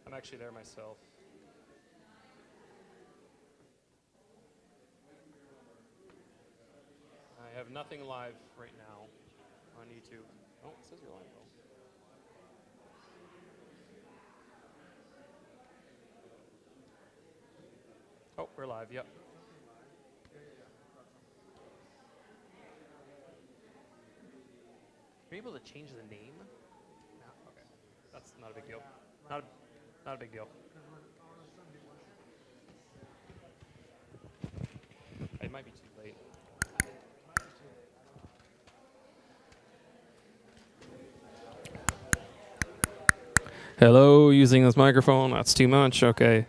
I'm actually there myself. I have nothing live right now on YouTube. Oh, it says you're live though. Oh, we're live. Yep. Are you able to change the name? No. Okay. That's not a big deal. Not a, not a big deal. It might be too late. Hello, using this microphone. That's too much. Okay.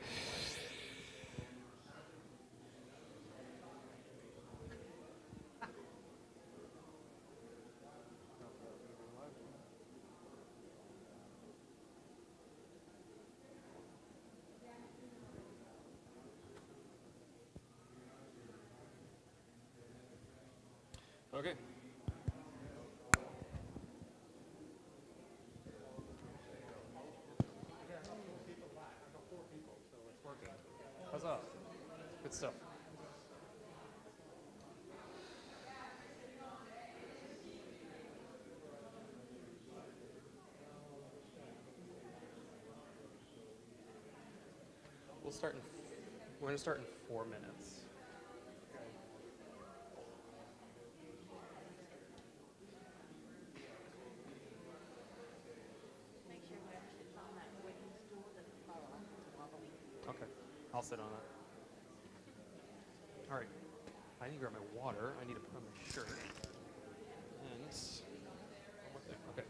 Okay. Huzzah. Good stuff. We'll start in. We're gonna start in 4 minutes. Okay. I'll sit on it. All right. I need to grab my water. I need to put on my shirt. And one more thing. Okay.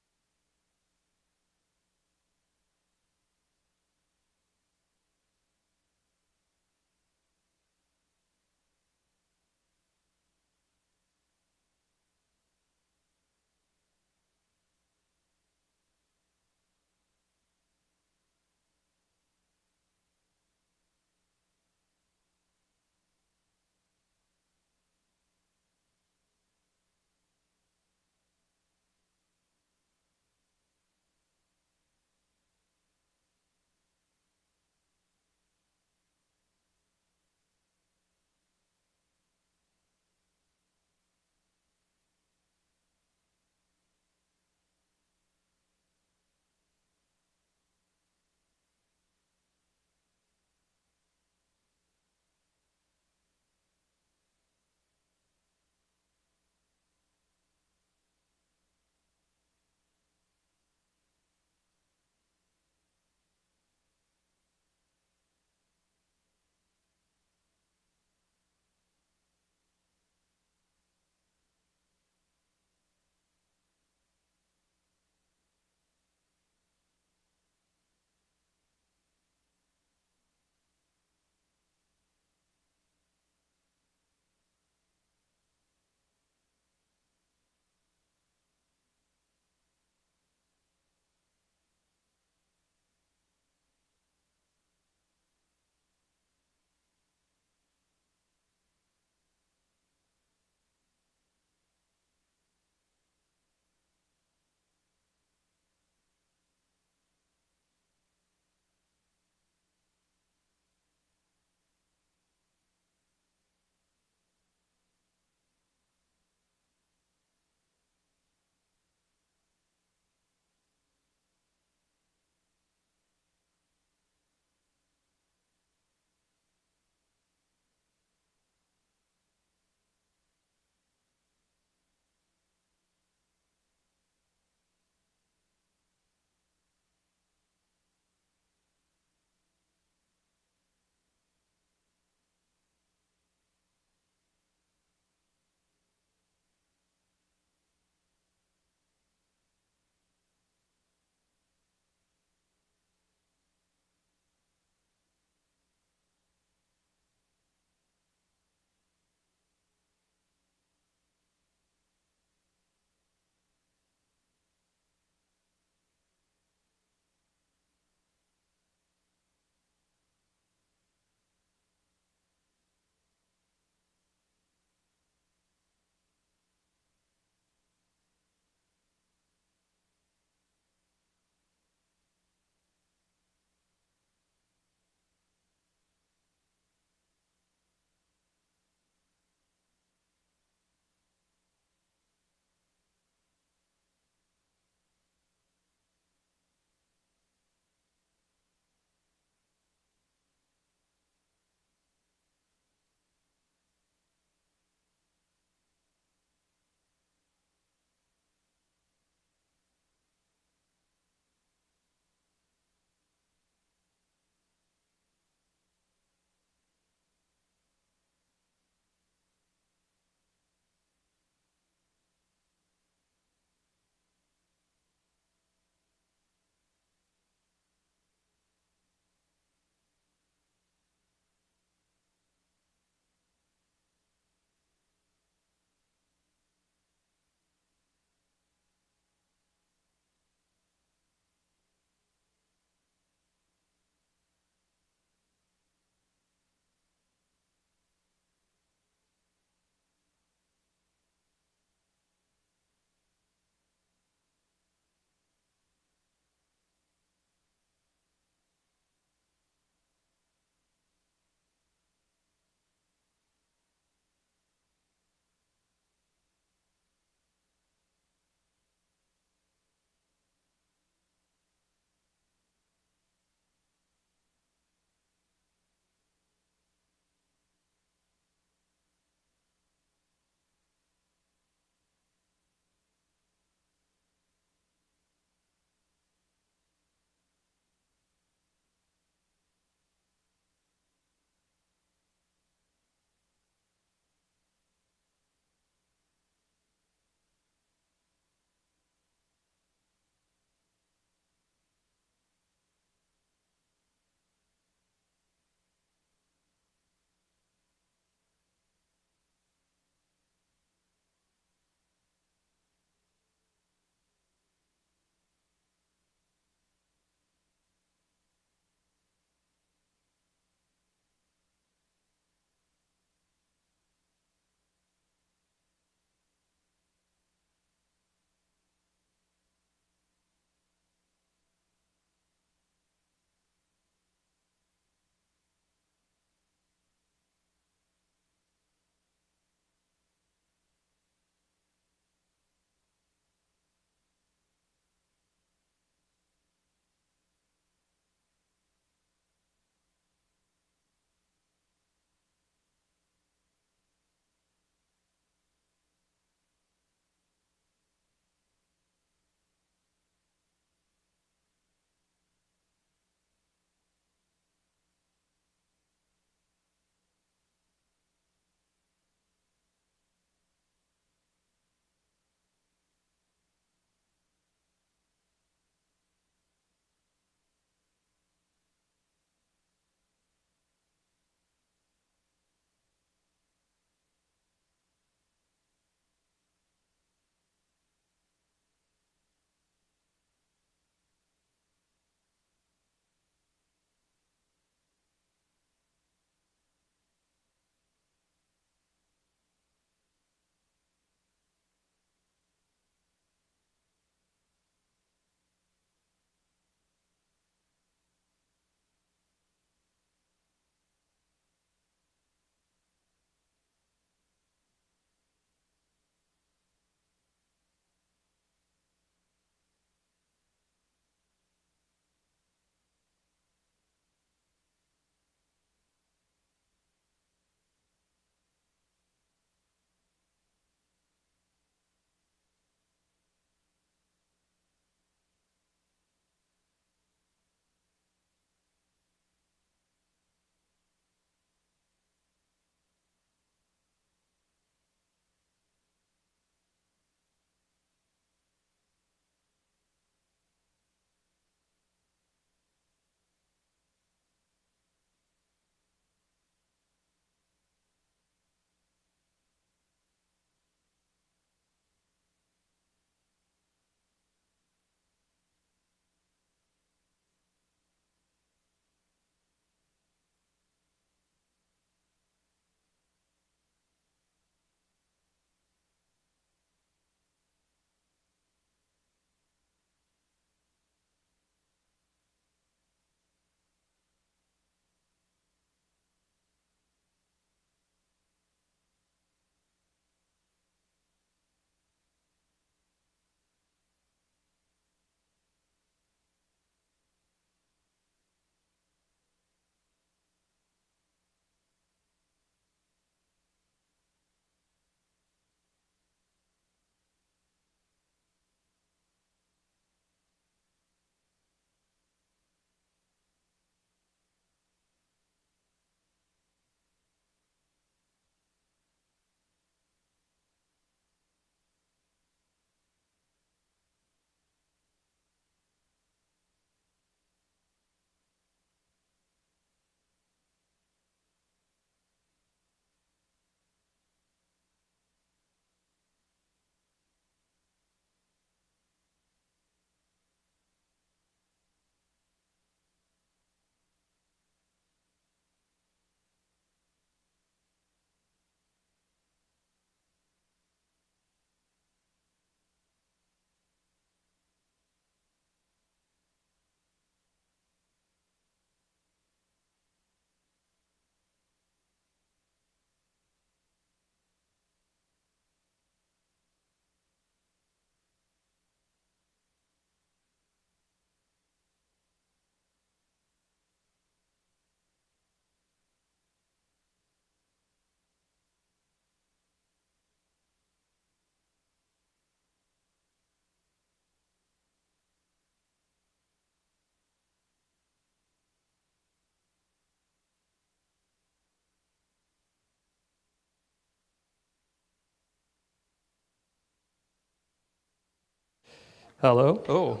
Hello? Oh,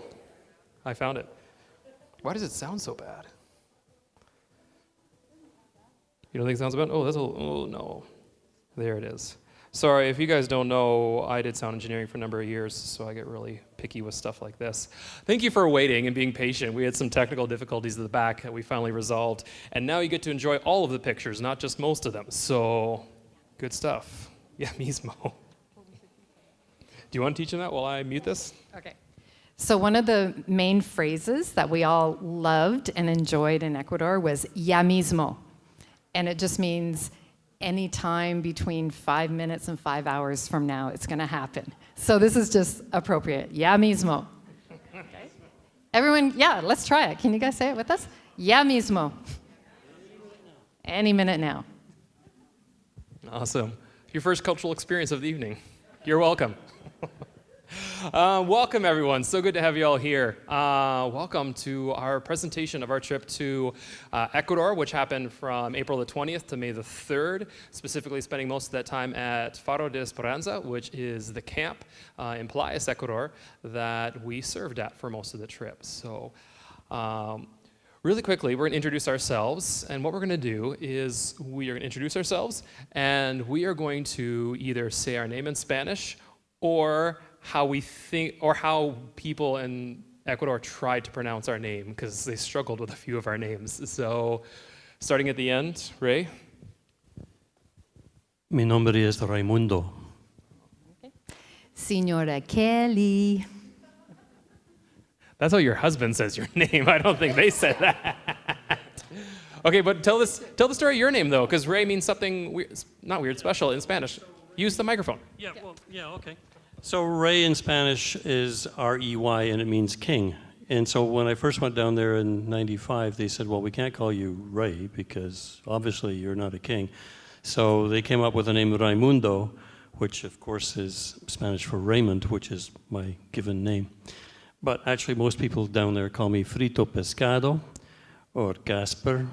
I found it. Why does it sound so bad? You don't think it sounds bad? Oh, oh no. There it is. Sorry, if you guys don't know, I did sound engineering for a number of years, so I get really picky with stuff like this. Thank you for waiting and being patient. We had some technical difficulties at the back that we finally resolved, and now you get to enjoy all of the pictures, not just most of them. So, good stuff. Yeah, mismo. Do you want to teach them that while I mute this? Okay. So one of the main phrases that we all loved and enjoyed in Ecuador was ya mismo. And it just means any time between 5 minutes and 5 hours from now, it's going to happen. So this is just appropriate. Ya mismo. Okay. Everyone, yeah, let's try it. Can you guys say it with us? Ya mismo. Any minute now. Awesome. Your first cultural experience of the evening. You're welcome. Welcome, everyone. So good to have you all here. Welcome to our presentation of our trip to Ecuador, which happened from April the 20th to May the 3rd, specifically spending most of that time at Faro de Esperanza, which is the camp in Playas, Ecuador, that we served at for most of the trip. So really quickly, we're going to introduce ourselves, and what we're going to do is we are going to introduce ourselves, and we are going to either say our name in Spanish or how we think, or how people in Ecuador tried to pronounce our name, because they struggled with a few of our names. So, starting at the end, Ray. Mi nombre es Raimundo. Okay. Señora Kelly. That's how your husband says your name. I don't think they said that. Okay, but tell the story of your name, though, because Ray means something weird, not weird, special in Spanish. Use the microphone. Yeah, well, yeah, okay. So Ray in Spanish is R-E-Y, and it means king. And so when I first went down there in '95, they said, well, we can't call you Ray because obviously you're not a king. So they came up with the name Raimundo, which of course is Spanish for Raymond, which is my given name. But actually most people down there call me Frito Pescado or Casper.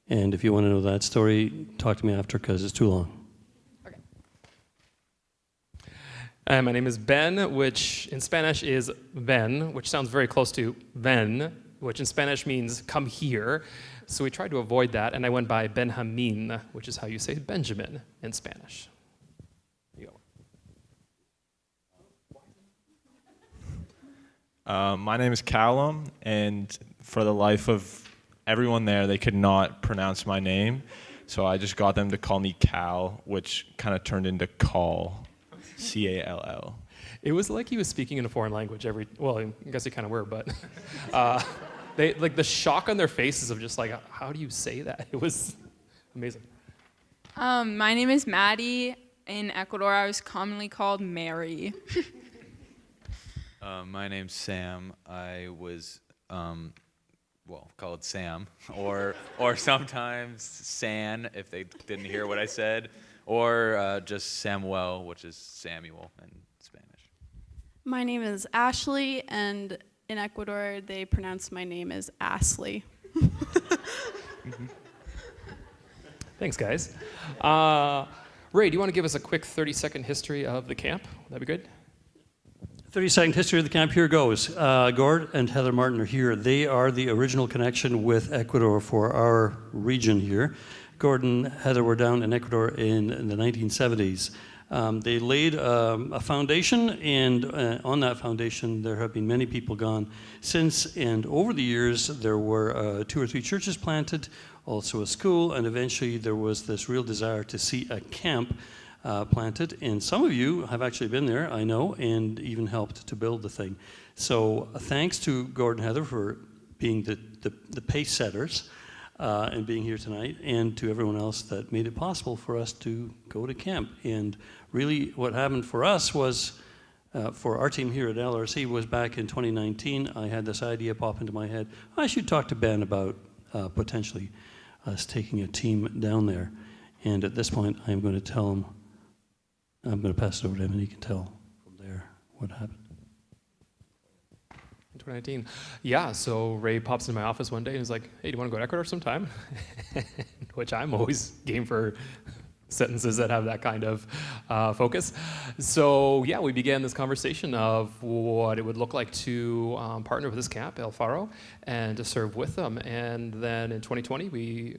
And if you want to know that story, talk to me after because it's too long. My name is Ben, which in Spanish is ven, which sounds very close to ven, which in Spanish means come here. So we tried to avoid that, and I went by Benjamin, which is how you say Benjamin in Spanish. There you go. My name is Callum, and for the life of everyone there, they could not pronounce my name. So I just got them to call me Cal, which kind of turned into Call. C-A-L-L. It was like he was speaking in a foreign language well, I guess they kind of were, but they like the shock on their faces of just like, how do you say that? It was amazing. My name is Maddie. In Ecuador, I was commonly called Mary. My name's Sam. I was, called Sam, or sometimes San if they didn't hear what I said. Or just Samuel, which is Samuel in Spanish. My name is Ashley, and in Ecuador, they pronounce my name as Ashley. Thanks, guys. Ray, do you want to give us a quick 30-second history of the camp? That'd be good. 30-second history of the camp, here goes. Gord and Heather Martin are here. They are the original connection with Ecuador for our region here. Gordon and Heather were down in Ecuador in the 1970s. They laid a foundation, and on that foundation, there have been many people gone since. And over the years, there were 2 or 3 churches planted, also a school, and eventually there was this real desire to see a camp planted. And some of you have actually been there, I know, and even helped to build the thing. So thanks to Gordon and Heather for being the pace setters. And being here tonight, and to everyone else that made it possible for us to go to camp. And really what happened for us was, for our team here at LRC, was back in 2019, I had this idea pop into my head. I should talk to Ben about potentially us taking a team down there. And at this point, I'm going to tell him, I'm going to pass it over to him, and he can tell from there what happened. 2019. Yeah, so Ray pops into my office one day and is like, hey, do you want to go to Ecuador sometime? Which I'm always game for sentences that have that kind of focus. So yeah, we began this conversation of what it would look like to partner with this camp, El Faro, and to serve with them. And then in 2020,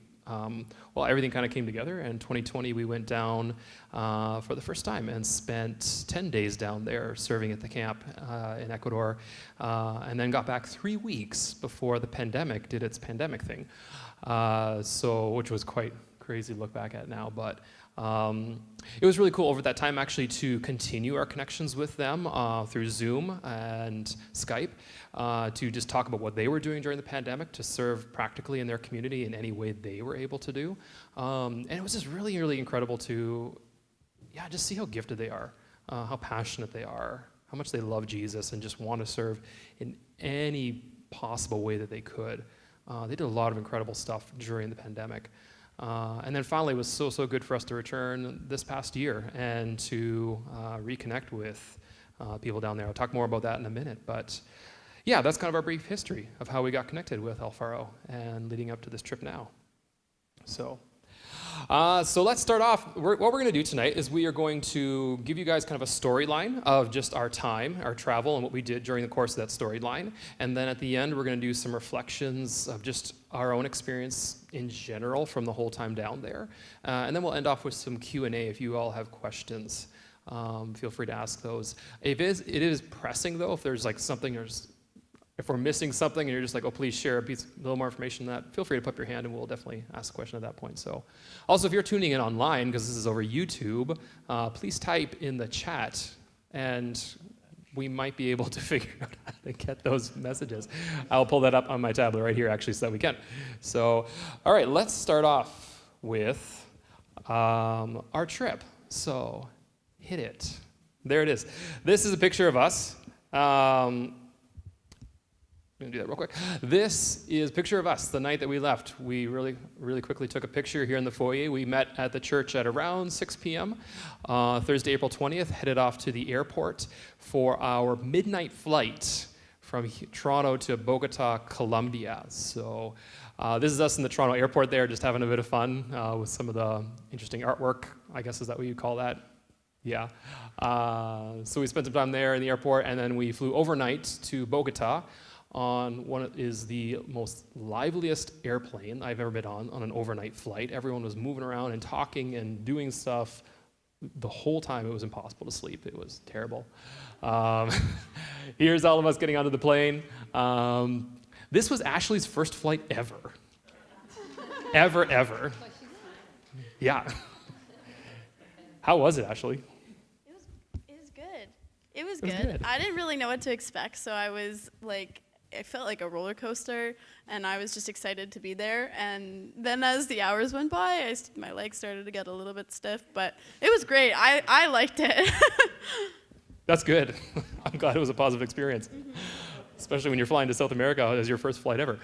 everything kind of came together. And 2020, we went down for the first time and spent 10 days down there serving at the camp in Ecuador, and then got back 3 weeks before the pandemic did its pandemic thing. Which was quite crazy to look back at now, but it was really cool over that time actually to continue our connections with them through Zoom and Skype, to just talk about what they were doing during the pandemic, to serve practically in their community in any way they were able to do. And it was just really, really incredible to, just see how gifted they are, how passionate they are, how much they love Jesus and just want to serve in any possible way that they could. They did a lot of incredible stuff during the pandemic. And then finally, it was so good for us to return this past year and to reconnect with people down there. I'll talk more about that in a minute. But yeah, that's kind of our brief history of how we got connected with El Faro and leading up to this trip now. So let's start off. What we're going to do tonight is we are going to give you guys kind of a storyline of just our time, our travel, and what we did during the course of that storyline. And then at the end, we're going to do some reflections of just our own experience in general from the whole time down there. And then we'll end off with some Q&A if you all have questions. Feel free to ask those. It is pressing, though, if there's like something if we're missing something and you're just like, oh, please share a little more information on that, feel free to put up your hand and we'll definitely ask a question at that point. So, also, if you're tuning in online, because this is over YouTube, please type in the chat and we might be able to figure out how to get those messages. I'll pull that up on my tablet right here, actually, so that we can. So, all right, let's start off with our trip. So, hit it. There it is. This is a picture of us. I'm going to do that real quick. This is a picture of us the night that we left. We really, really quickly took a picture here in the foyer. We met at the church at around 6 p.m. Thursday, April 20th, headed off to the airport for our midnight flight from Toronto to Bogota, Colombia. So this is us in the Toronto airport there, just having a bit of fun with some of the interesting artwork, I guess is that what you call that? Yeah. So we spent some time there in the airport, and then we flew overnight to Bogota on is the most liveliest airplane I've ever been on an overnight flight. Everyone was moving around and talking and doing stuff the whole time. It was impossible to sleep. It was terrible. Here's all of us getting onto the plane. This was Ashley's first flight ever. ever. Yeah. How was it, Ashley? It was good. I didn't really know what to expect, so I was like, it felt like a roller coaster, and I was just excited to be there. And then as the hours went by, my legs started to get a little bit stiff, but it was great. I liked it. That's good. I'm glad it was a positive experience, especially when you're flying to South America as your first flight ever.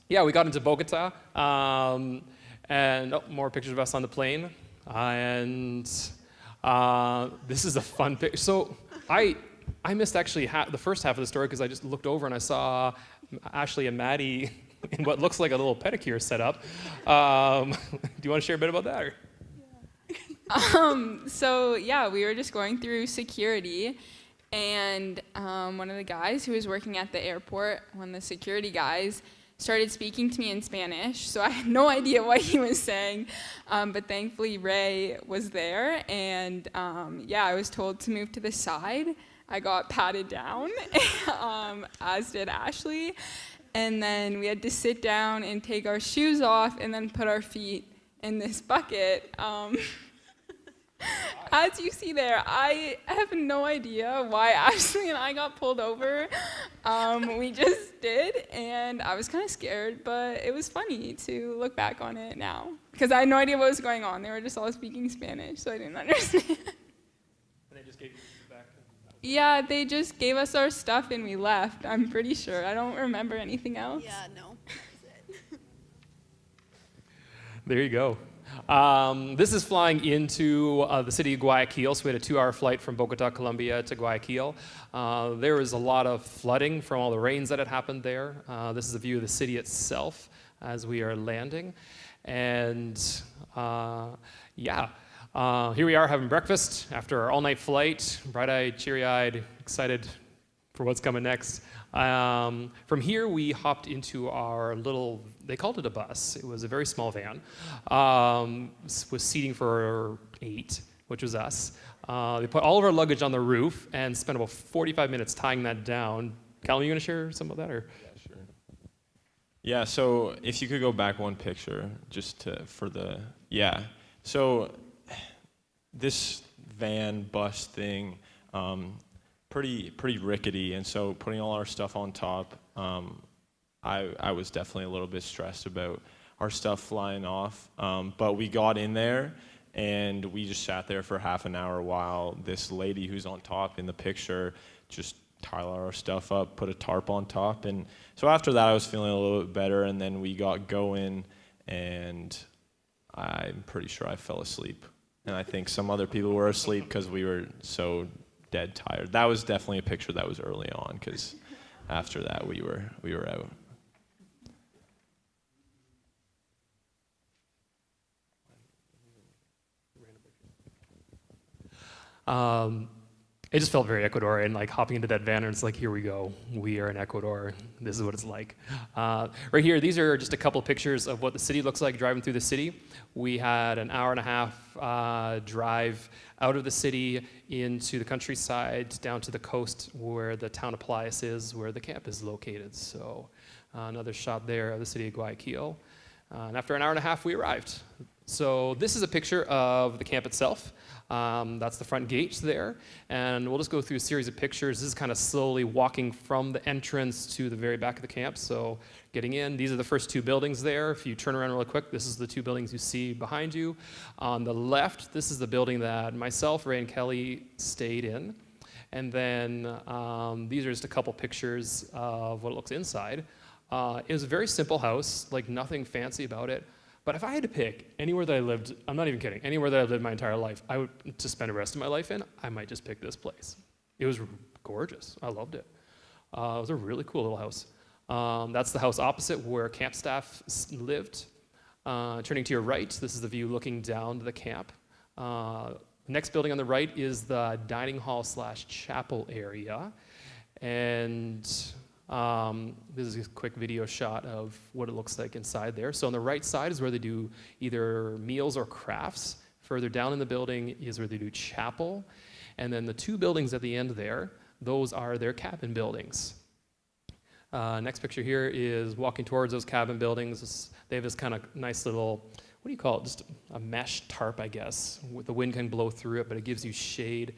We got into Bogota, and more pictures of us on the plane. And this is a fun picture. So I missed actually the first half of the story because I just looked over and I saw Ashley and Maddie in what looks like a little pedicure setup. Do you want to share a bit about that? Or? We were just going through security, and one of the guys who was working at the airport, one of the security guys, started speaking to me in Spanish, so I had no idea what he was saying, but thankfully Ray was there, and I was told to move to the side. I got patted down, as did Ashley, and then we had to sit down and take our shoes off and then put our feet in this bucket. As you see there, I have no idea why Ashley and I got pulled over. We just did, and I was kind of scared, but it was funny to look back on it now because I had no idea what was going on. They were just all speaking Spanish, so I didn't understand. And they just gave you back? Yeah, they just gave us our stuff and we left, I'm pretty sure. I don't remember anything else. Yeah, no. That was it. There you go. This is flying into the city of Guayaquil, so we had a 2-hour flight from Bogota, Colombia to Guayaquil. There was a lot of flooding from all the rains that had happened there. This is a view of the city itself as we are landing. And yeah, here we are having breakfast after our all-night flight, bright-eyed, cheery-eyed, excited for what's coming next. From here, we hopped into our little, they called it a bus. It was a very small van with seating for 8, which was us. They put all of our luggage on the roof and spent about 45 minutes tying that down. Callum, you going to share some of that? Or? Yeah, sure. Yeah, so if you could go back one picture So this van bus thing, pretty rickety, and so putting all our stuff on top, I was definitely a little bit stressed about our stuff flying off, but we got in there and we just sat there for half an hour while this lady who's on top in the picture just tied all our stuff up, put a tarp on top, and so after that I was feeling a little bit better, and then we got going, and I'm pretty sure I fell asleep, and I think some other people were asleep because we were so dead tired. That was definitely a picture that was early on, because after that we were out. It just felt very Ecuadorian, like hopping into that van, and it's like, here we go. We are in Ecuador. This is what it's like. Right here, these are just a couple pictures of what the city looks like driving through the city. We had an hour and a half drive out of the city into the countryside, down to the coast where the town of Playas is, where the camp is located. So another shot there of the city of Guayaquil. And after an hour and a half, we arrived. So this is a picture of the camp itself. That's the front gate there, and we'll just go through a series of pictures. This is kind of slowly walking from the entrance to the very back of the camp, so getting in. These are the first 2 buildings there. If you turn around really quick, this is the 2 buildings you see behind you. On the left, this is the building that myself, Ray, and Kelly stayed in. And then these are just a couple pictures of what it looks inside. It was a very simple house, like nothing fancy about it. But if I had to pick anywhere that I lived, I'm not even kidding, anywhere that I've lived my entire life, to spend the rest of my life in, I might just pick this place. It was gorgeous. I loved it. It was a really cool little house. That's the house opposite where camp staff lived. Turning to your right, this is the view looking down to the camp. Next building on the right is the dining hall / chapel area. And this is a quick video shot of what it looks like inside there. So on the right side is where they do either meals or crafts. Further down in the building is where they do chapel. And then the 2 buildings at the end there, those are their cabin buildings. Next picture here is walking towards those cabin buildings. They have this kind of nice little, what do you call it? Just a mesh tarp, I guess. The wind can blow through it, but it gives you shade,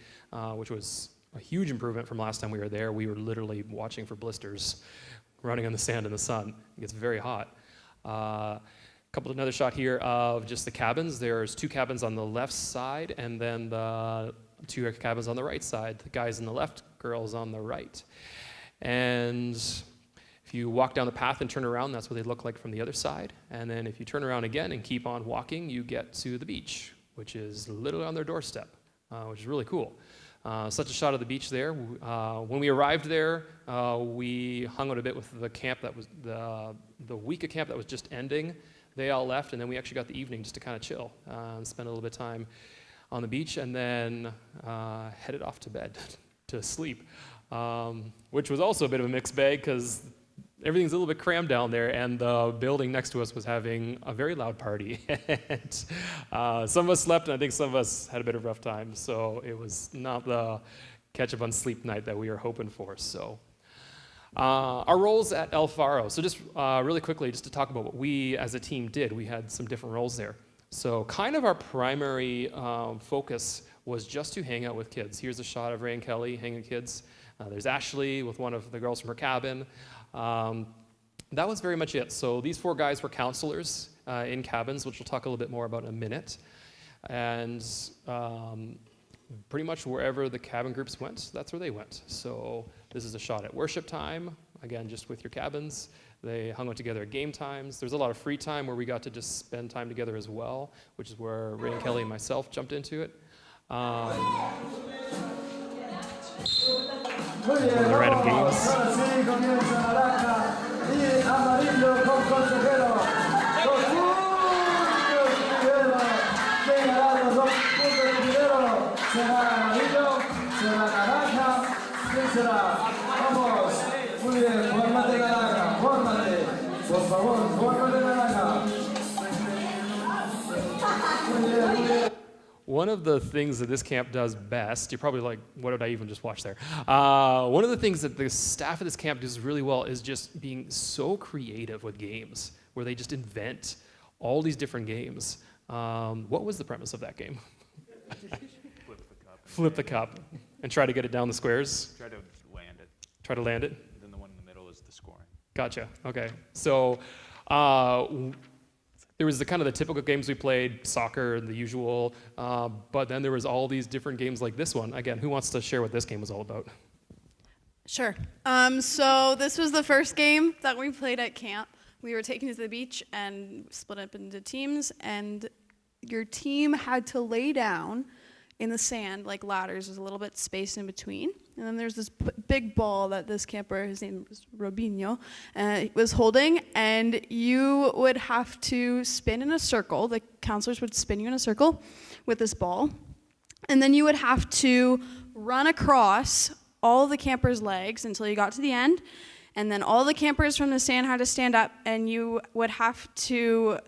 which was a huge improvement from last time we were there. We were literally watching for blisters, running on the sand in the sun. It gets very hot. Another shot here of just the cabins. There's 2 cabins on the left side, and then the 2 cabins on the right side. The guys on the left, girls on the right. And if you walk down the path and turn around, that's what they look like from the other side. And then if you turn around again and keep on walking, you get to the beach, which is literally on their doorstep, which is really cool. Such a shot of the beach there. When we arrived there, we hung out a bit with the camp that was the week of camp that was just ending. They all left, and then we actually got the evening just to kind of chill and spend a little bit of time on the beach, and then headed off to bed to sleep, which was also a bit of a mixed bag because everything's a little bit crammed down there, and the building next to us was having a very loud party. And some of us slept, and I think some of us had a bit of a rough time, so it was not the catch-up on sleep night that we were hoping for. So our roles at El Faro. So just really quickly, just to talk about what we as a team did, we had some different roles there. So kind of our primary focus was just to hang out with kids. Here's a shot of Ray and Kelly hanging with kids. There's Ashley with one of the girls from her cabin. That was very much it. So these 4 guys were counselors in cabins, which we'll talk a little bit more about in a minute. And pretty much wherever the cabin groups went, that's where they went. So this is a shot at worship time, again, just with your cabins. They hung out together at game times. There's a lot of free time where we got to just spend time together as well, which is where Ray and Kelly and myself jumped into it. One of the random games. One of the things that this camp does best, you're probably like, what did I even just watch there? One of the things that the staff of this camp does really well is just being so creative with games, where they just invent all these different games. What was the premise of that game? Flip the cup and try to get it down the squares. Try to land it. Try to land it. Then the one in the middle is the scoring. Gotcha. Okay. So there was the kind of the typical games we played, soccer and the usual, but then there was all these different games like this one. Again, who wants to share what this game was all about? Sure. So this was the first game that we played at camp. We were taken to the beach and split up into teams, and your team had to lay down in the sand like ladders. There's a little bit space in between. And then there's this big ball that this camper, his name was Robinho, was holding, and you would have to spin in a circle. The counselors would spin you in a circle with this ball. And then you would have to run across all the campers' legs until you got to the end. And then all the campers from the sand had to stand up, and you would have to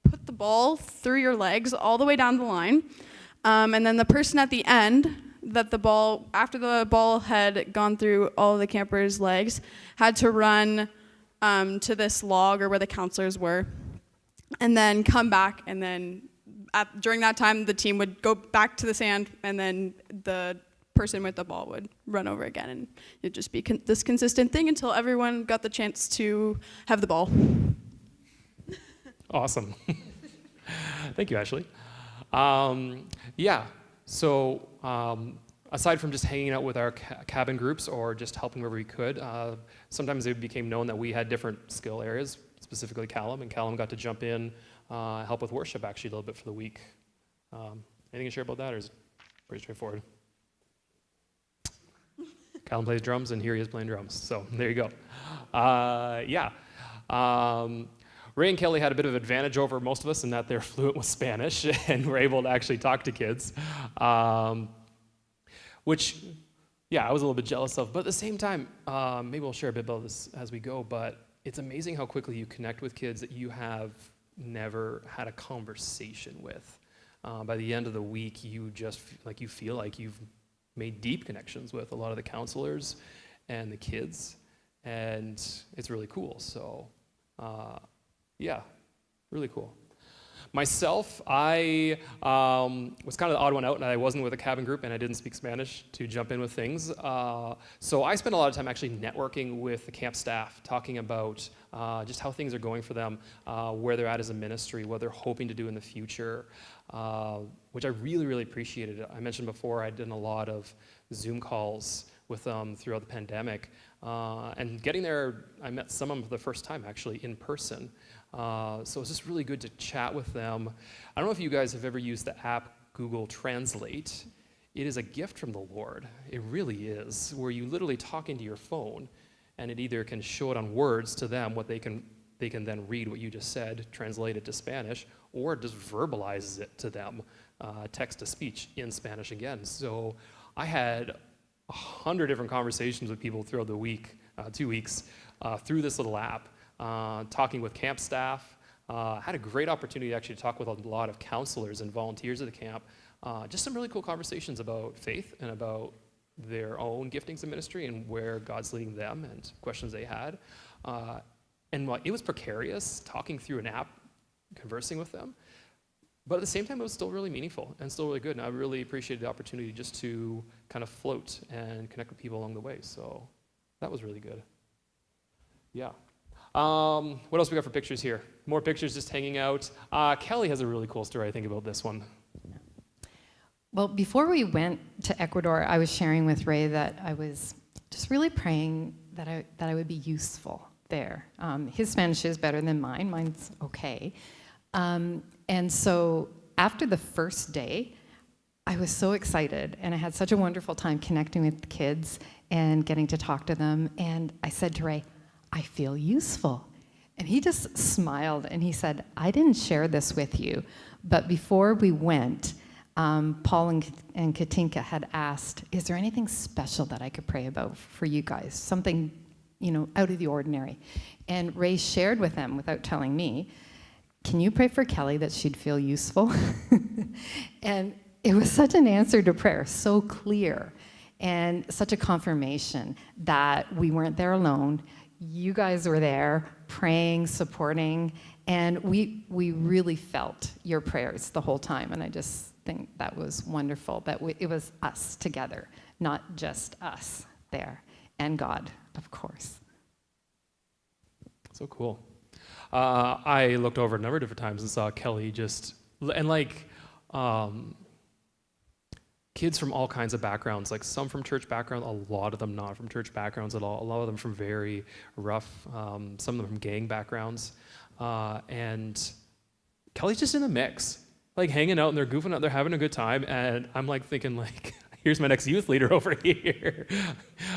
put the ball through your legs all the way down the line. And then the person at the end, after the ball had gone through all of the campers' legs, had to run to this log or where the counselors were, and then come back. And then during that time, the team would go back to the sand, and then the person with the ball would run over again, and it'd just be this consistent thing until everyone got the chance to have the ball. Awesome. Thank you, Ashley. So aside from just hanging out with our cabin groups or just helping wherever we could, sometimes it became known that we had different skill areas, specifically Callum, and Callum got to jump in, help with worship actually a little bit for the week. Anything to share about that, or is it pretty straightforward? Callum plays drums, and here he is playing drums, so there you go. Ray and Kelly had a bit of advantage over most of us in that they're fluent with Spanish and were able to actually talk to kids, which, I was a little bit jealous of. But at the same time, maybe we'll share a bit about this as we go, but it's amazing how quickly you connect with kids that you have never had a conversation with. By the end of the week, you feel like you've made deep connections with a lot of the counselors and the kids, and it's really cool. So, really cool. Myself, I was kind of the odd one out, and I wasn't with a cabin group, and I didn't speak Spanish to jump in with things. So I spent a lot of time actually networking with the camp staff, talking about just how things are going for them, where they're at as a ministry, what they're hoping to do in the future, which I really, really appreciated. I mentioned before I'd done a lot of Zoom calls with them throughout the pandemic. And getting there, I met some of them for the first time actually in person. So it was just really good to chat with them. I don't know if you guys have ever used the app Google Translate. It is a gift from the Lord. It really is, where you literally talk into your phone, and it either can show it on words to them, what they can then read what you just said, translate it to Spanish, or it just verbalizes it to them, text to speech in Spanish again. So I had 100 different conversations with people throughout the week, 2 weeks, through this little app, talking with camp staff. Had a great opportunity actually to talk with a lot of counselors and volunteers at the camp. Just some really cool conversations about faith and about their own giftings in ministry and where God's leading them and questions they had. And it was precarious talking through an app, conversing with them. But at the same time, it was still really meaningful and still really good. And I really appreciated the opportunity just to kind of float and connect with people along the way. So that was really good. Yeah. What else we got for pictures here? More pictures just hanging out. Kelly has a really cool story, I think, about this one. Well, before we went to Ecuador, I was sharing with Ray that I was just really praying that I would be useful there. His Spanish is better than mine. Mine's okay. And so after the first day, I was so excited, and I had such a wonderful time connecting with the kids and getting to talk to them. And I said to Ray, I feel useful. And he just smiled, and he said, I didn't share this with you, but before we went, Paul and Katinka had asked, is there anything special that I could pray about for you guys? Something out of the ordinary. And Ray shared with them, without telling me, can you pray for Kelly that she'd feel useful? And it was such an answer to prayer, so clear, and such a confirmation that we weren't there alone. You guys were there praying, supporting, and we really felt your prayers the whole time. And I just think that was wonderful. But it was us together, not just us there, and God, of course. So cool. I looked over a number of different times and saw Kelly kids from all kinds of backgrounds, like some from church backgrounds, a lot of them not from church backgrounds at all, a lot of them from very rough, some of them from gang backgrounds. And Kelly's just in the mix, like hanging out, and they're goofing out, they're having a good time, and I'm like thinking like, here's my next youth leader over here,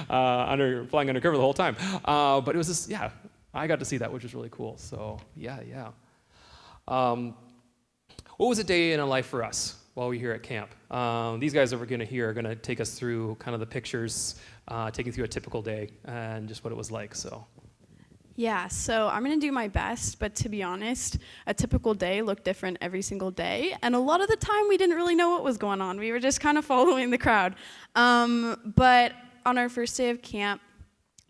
flying undercover the whole time. But it was just, yeah, I got to see that, which was really cool. So yeah. What was a day in a life for us while we were here at camp? These guys that we're gonna hear are gonna take us through kind of the pictures, taking through a typical day and just what it was like, so. Yeah, so I'm going to do my best, but to be honest, a typical day looked different every single day, and a lot of the time we didn't really know what was going on. We were just kind of following the crowd. But on our first day of camp,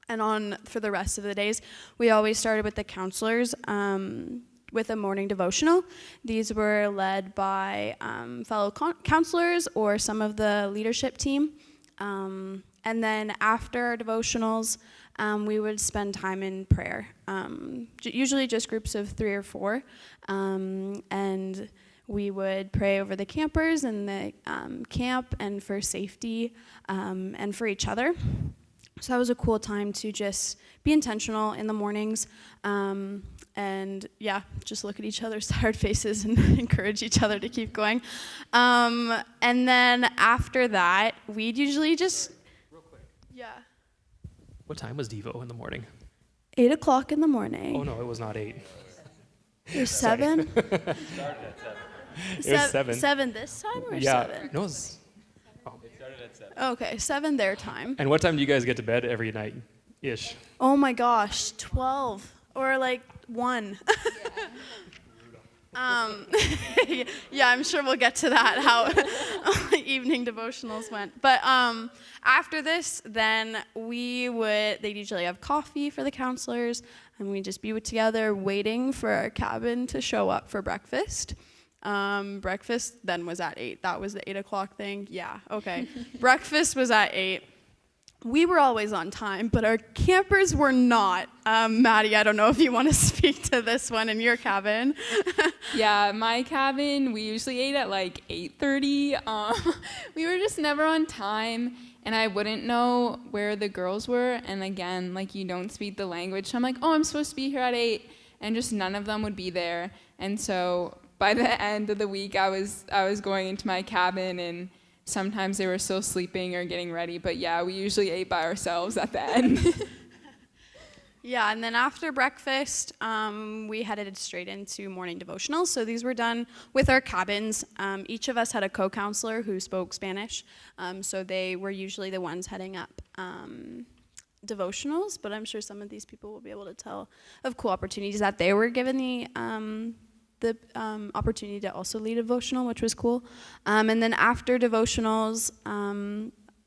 and for the rest of the days, we always started with the counselors with a morning devotional. These were led by fellow counselors or some of the leadership team. And then after our devotionals, we would spend time in prayer, usually just groups of 3 or 4, and we would pray over the campers and the camp and for safety and for each other. So that was a cool time to just be intentional in the mornings and, yeah, just look at each other's tired faces and encourage each other to keep going. And then after that, we'd usually just... Real quick. Yeah. What time was Devo in the morning? 8 o'clock in the morning. Oh no, it was not 8. It was 7? It started at 7. It was 7. 7 this time or Yeah, 7? no, it was... It started at 7. Okay, 7 their time. And what time do you guys get to bed every night-ish? Oh my gosh, 12 or like 1. Yeah, I'm sure we'll get to that, how evening devotionals went. But after this, then they'd usually have coffee for the counselors, and we'd just be together waiting for our cabin to show up for breakfast. Breakfast then was at 8. That was the 8 o'clock thing. Yeah, okay. Breakfast was at 8. We were always on time, but our campers were not. Maddie, I don't know if you want to speak to this one in your cabin. Yeah, my cabin, we usually ate at like 8:30. We were just never on time, and I wouldn't know where the girls were. And again, like, you don't speak the language. So I'm like, oh, I'm supposed to be here at 8, and just none of them would be there. And so by the end of the week, I was going into my cabin, and sometimes they were still sleeping or getting ready. But yeah, we usually ate by ourselves at the end. Yeah, and then after breakfast, we headed straight into morning devotionals. So these were done with our cabins. Each of us had a co-counselor who spoke Spanish. So they were usually the ones heading up devotionals. But I'm sure some of these people will be able to tell of cool opportunities that they were given the opportunity to also lead a devotional, which was cool. And then after devotionals,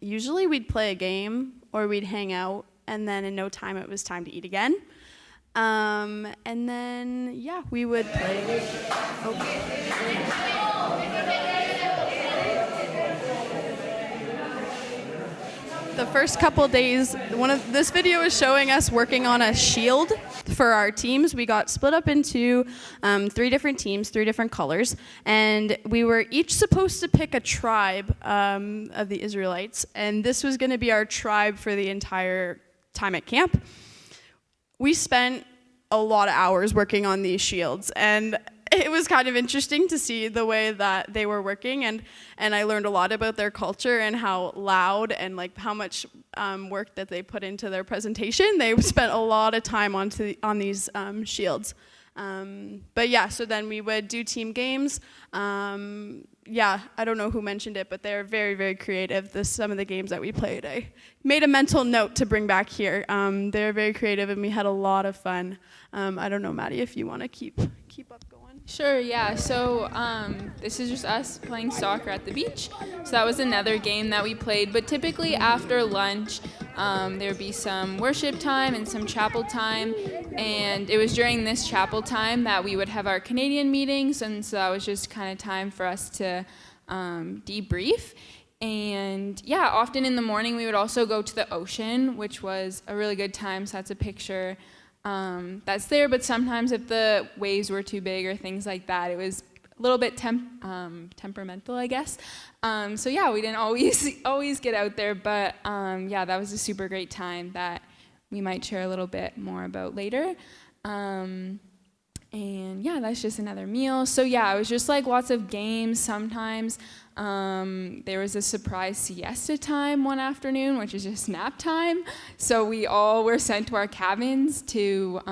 usually we'd play a game or we'd hang out, and then in no time it was time to eat again. And then, yeah, we would play. The first couple days, this video is showing us working on a shield for our teams. We got split up into 3 different teams, 3 different colors, and we were each supposed to pick a tribe of the Israelites, and this was going to be our tribe for the entire time at camp. We spent a lot of hours working on these shields, and it was kind of interesting to see the way that they were working, and I learned a lot about their culture and how loud and like how much work that they put into their presentation. They spent a lot of time on these shields. But yeah, so then we would do team games. yeah, I don't know who mentioned it, but they're very, very creative. Some of the games that we played, I made a mental note to bring back here. They're very creative, and we had a lot of fun. I don't know, Maddie, if you want to keep up going. Sure, yeah. So this is just us playing soccer at the beach. So that was another game that we played. But typically after lunch, there would be some worship time and some chapel time. And it was during this chapel time that we would have our Canadian meetings. And so that was just kind of time for us to debrief. And yeah, often in the morning we would also go to the ocean, which was a really good time. So that's a picture that's there, but sometimes if the waves were too big or things like that, it was a little bit temperamental, I guess. So yeah, we didn't always get out there, but yeah, that was a super great time that we might share a little bit more about later. And yeah, that's just another meal. So yeah, it was just like lots of games sometimes. There was a surprise siesta time one afternoon, which is just nap time. So we all were sent to our cabins to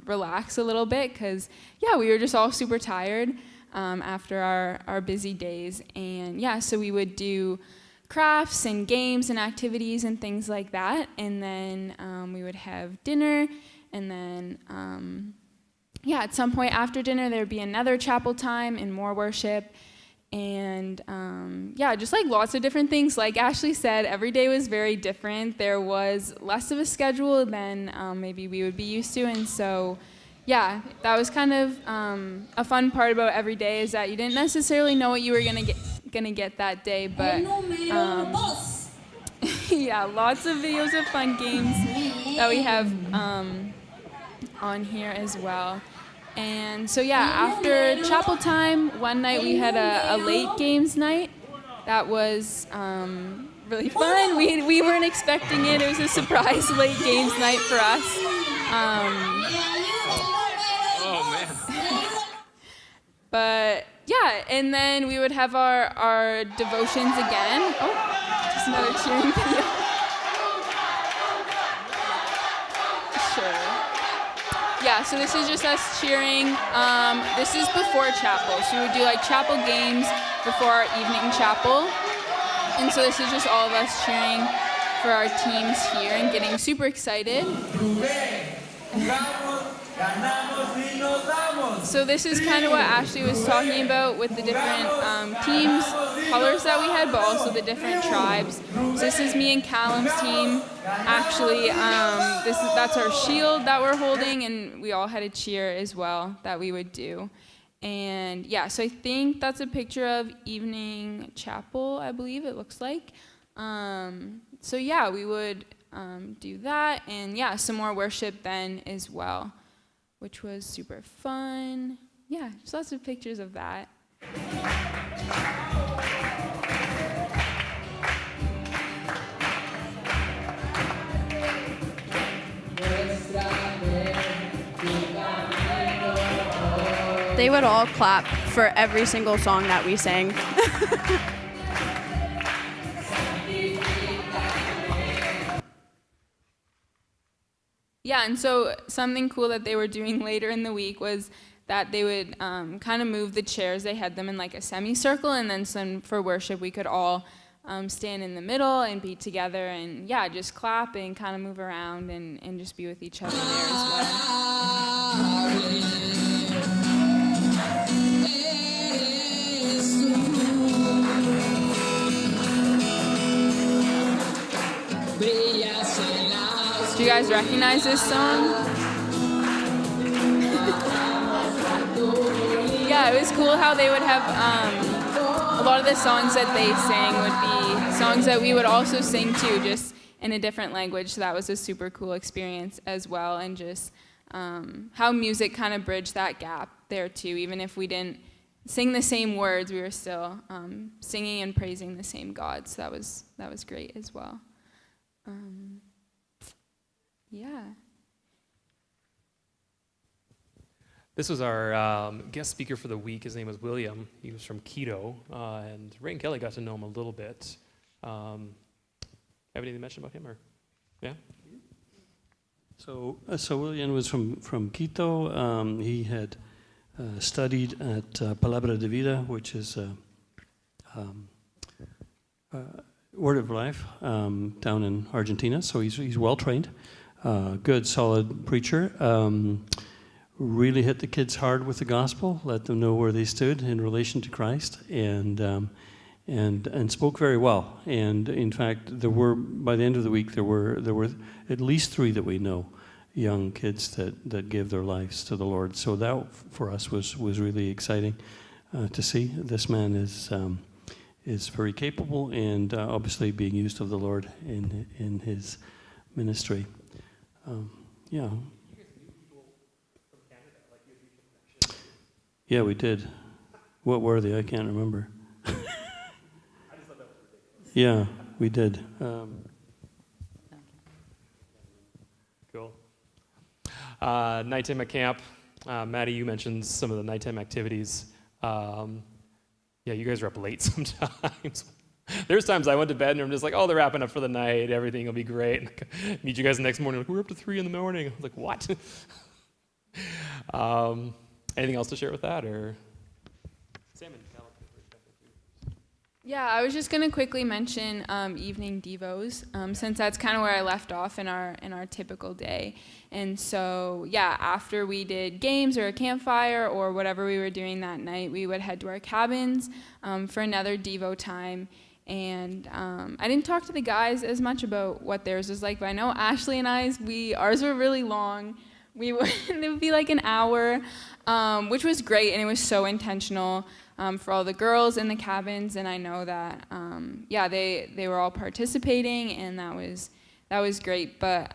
relax a little bit because, yeah, we were just all super tired after our busy days. And yeah, so we would do crafts and games and activities and things like that. And then we would have dinner. And then, yeah, at some point after dinner, there would be another chapel time and more worship. And yeah, just like lots of different things. Like Ashley said, every day was very different. There was less of a schedule than maybe we would be used to. And so, yeah, that was kind of a fun part about every day is that you didn't necessarily know what you were gonna get that day. But yeah, lots of videos of fun games that we have on here as well. And so yeah, after chapel time, one night we had a late games night. That was really fun. We weren't expecting it. It was a surprise late games night for us. Oh, man. But yeah, and then we would have our devotions again. Oh, just another cheering video. Sure. Yeah, so this is just us cheering. This is before chapel. So we would do like chapel games before our evening chapel. And so this is just all of us cheering for our teams here and getting super excited. So this is kind of what Ashley was talking about with the different teams, colors that we had, but also the different tribes. So this is me and Callum's team. Actually, that's our shield that we're holding, and we all had a cheer as well that we would do. And yeah, so I think that's a picture of evening chapel, I believe it looks like. So yeah, we would do that, and yeah, some more worship then as well, which was super fun. Yeah, just lots of pictures of that. They would all clap for every single song that we sang. Yeah, and so something cool that they were doing later in the week was that they would kind of move the chairs. They had them in like a semicircle, and then for worship we could all stand in the middle and be together and, yeah, just clap and kind of move around and just be with each other there as well. Do you guys recognize this song? Yeah, it was cool how they would have a lot of the songs that they sang would be songs that we would also sing too, just in a different language. So that was a super cool experience as well, and just how music kind of bridged that gap there too. Even if we didn't sing the same words, we were still singing and praising the same God. So that was great as well. Yeah. This was our guest speaker for the week. His name was William. He was from Quito, and Ray and Kelly got to know him a little bit. Have anything to mention about him, or yeah? So William was from Quito. He had studied at Palabra de Vida, which is um, Word of Life down in Argentina, so he's well trained, good, solid preacher. Really hit the kids hard with the gospel, let them know where they stood in relation to Christ, and spoke very well. And in fact, by the end of the week there were at least 3 that we know, young kids that gave their lives to the Lord. So that for us was really exciting to see. This man is very capable and obviously being used of the Lord in his ministry. Yeah. Yeah, we did. What were they? I can't remember. Yeah, we did. Cool. Nighttime at camp. Maddie, you mentioned some of the nighttime activities. Yeah, you guys are up late sometimes. There's times I went to bed and I'm just like, oh, they're wrapping up for the night. Everything will be great. And meet you guys the next morning. Like, we're up to 3 a.m. I was like, what? Anything else to share with that, or? Sam and Cal. Yeah, I was just gonna quickly mention evening devos, since that's kind of where I left off in our typical day. And so, yeah, after we did games or a campfire or whatever we were doing that night, we would head to our cabins for another devo time. And I didn't talk to the guys as much about what theirs was like, but I know Ashley and ours were really long. It would be like an hour, which was great, and it was so intentional for all the girls in the cabins. And I know that, yeah, they were all participating, and that was great. But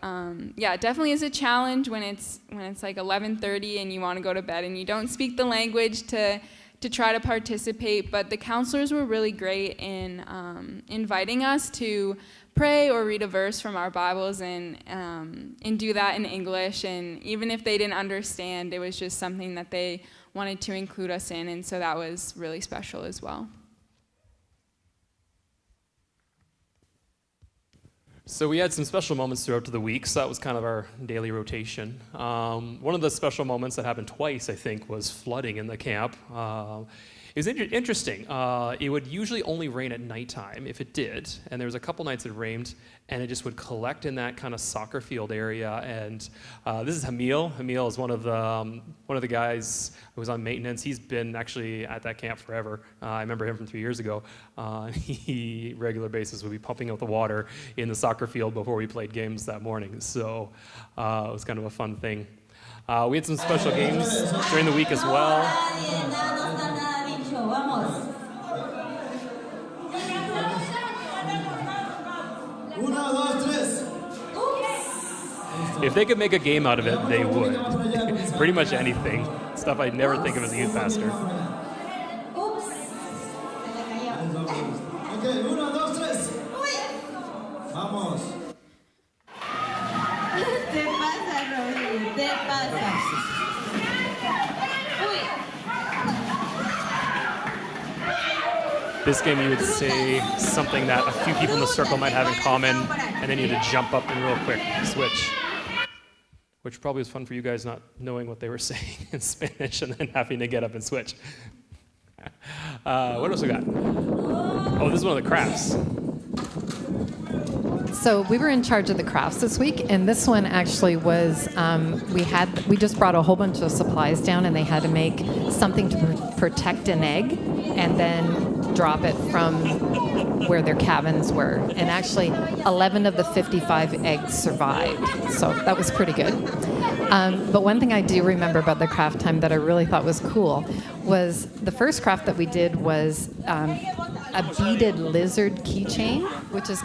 yeah, it definitely is a challenge when it's like 11:30 and you want to go to bed and you don't speak the language to try to participate. But the counselors were really great in inviting us to pray or read a verse from our Bibles and do that in English. And even if they didn't understand, it was just something that they wanted to include us in, and so that was really special as well. So we had some special moments throughout the week, so that was kind of our daily rotation. One of the special moments that happened twice, I think, was flooding in the camp. It was interesting. It would usually only rain at nighttime, if it did, and there was a couple nights it rained, and it just would collect in that kind of soccer field area. And this is Hamil. Hamil is one of the guys who was on maintenance. He's been actually at that camp forever. I remember him from 3 years ago. He regular basis would be pumping out the water in the soccer field before we played games that morning. So it was kind of a fun thing. We had some special games during the week as well. If they could make a game out of it, they would. Pretty much anything. Stuff I'd never think of as a youth pastor. Okay, 1, 2, 3. Vamos. Te pasa, Rodrigo, te pasa. This game, you would say something that a few people in the circle might have in common, and then you had to jump up and real quick switch. Which probably was fun for you guys not knowing what they were saying in Spanish and then having to get up and switch. What else we got? Oh, this is one of the crafts. So we were in charge of the crafts this week, and this one actually was, we just brought a whole bunch of supplies down, and they had to make something to protect an egg and then drop it from where their cabins were. And actually 11 of the 55 eggs survived, so that was pretty good. But one thing I do remember about the craft time that I really thought was cool was the first craft that we did was a beaded lizard keychain, which is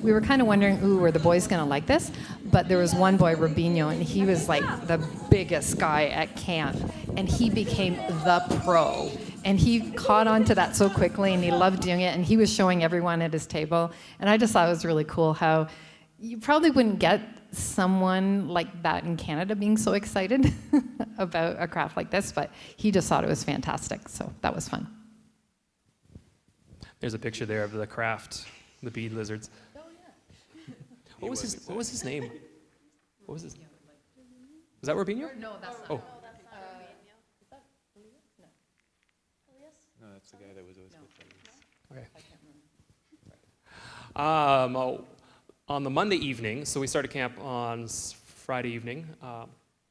we were kind of wondering, ooh, were the boys going to like this? But there was one boy, Rubinho, and he was like the biggest guy at camp, and he became the pro. And he caught on to that so quickly, and he loved doing it, and he was showing everyone at his table. And I just thought it was really cool how you probably wouldn't get someone like that in Canada being so excited about a craft like this, but he just thought it was fantastic, so that was fun. There's a picture there of the craft, the bead lizards. Oh, yeah. What was his name? What was his name? Was that Rubinho? No, that's not. Oh. No, that's the guy that was always with them. Okay. On the Monday evening, so we started camp on Friday evening.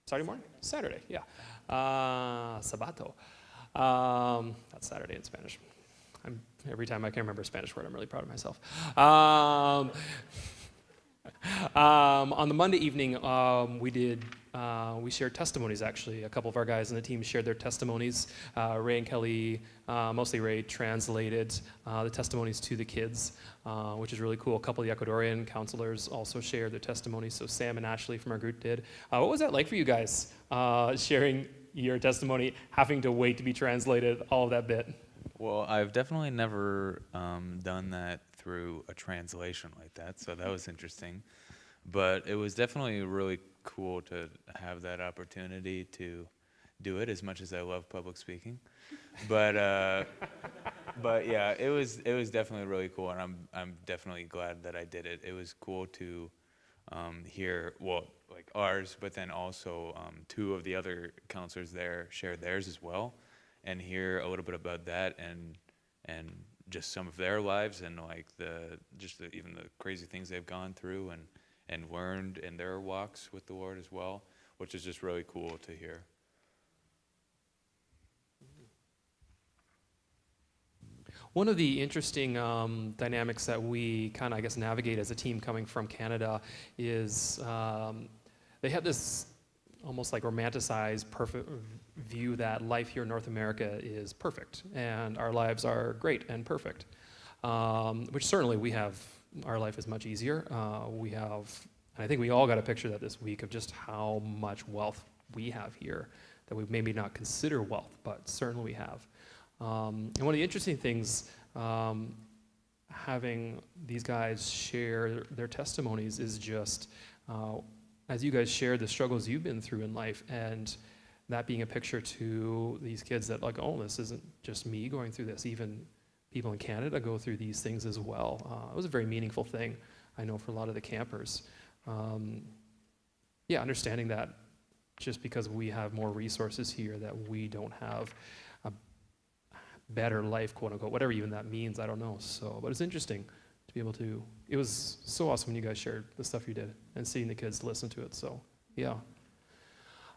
Saturday morning? Saturday, yeah. Sabato. That's Saturday in Spanish. Every time I can remember a Spanish word, I'm really proud of myself. On the Monday evening, we shared testimonies, actually. A couple of our guys on the team shared their testimonies. Ray and Kelly, mostly Ray, translated the testimonies to the kids, which is really cool. A couple of the Ecuadorian counselors also shared their testimonies, so Sam and Ashley from our group did. What was that like for you guys, sharing your testimony, having to wait to be translated, all of that bit? Well, I've definitely never done that through a translation like that, so that was interesting. But it was definitely really cool to have that opportunity to do it, as much as I love public speaking. But yeah, it was definitely really cool, and I'm definitely glad that I did it. It was cool to hear, well, like ours, but then also two of the other counselors there shared theirs as well, and hear a little bit about that and just some of their lives, and like even the crazy things they've gone through and learned in their walks with the Lord as well, which is just really cool to hear. One of the interesting dynamics that we kind of, I guess, navigate as a team coming from Canada is they have this almost like romanticized, perfect view that life here in North America is perfect, and our lives are great and perfect, which certainly we have. Our life is much easier. We have, and I think we all got a picture of that this week of just how much wealth we have here that we maybe not consider wealth, but certainly we have. And one of the interesting things, having these guys share their testimonies is just, as you guys share the struggles you've been through in life, and that being a picture to these kids that like, oh, this isn't just me going through this, even people in Canada go through these things as well. It was a very meaningful thing, I know, for a lot of the campers. Yeah, understanding that just because we have more resources here that we don't have a better life, quote unquote, whatever even that means, I don't know. So, but it's interesting to be able to, it was so awesome when you guys shared the stuff you did and seeing the kids listen to it, so yeah.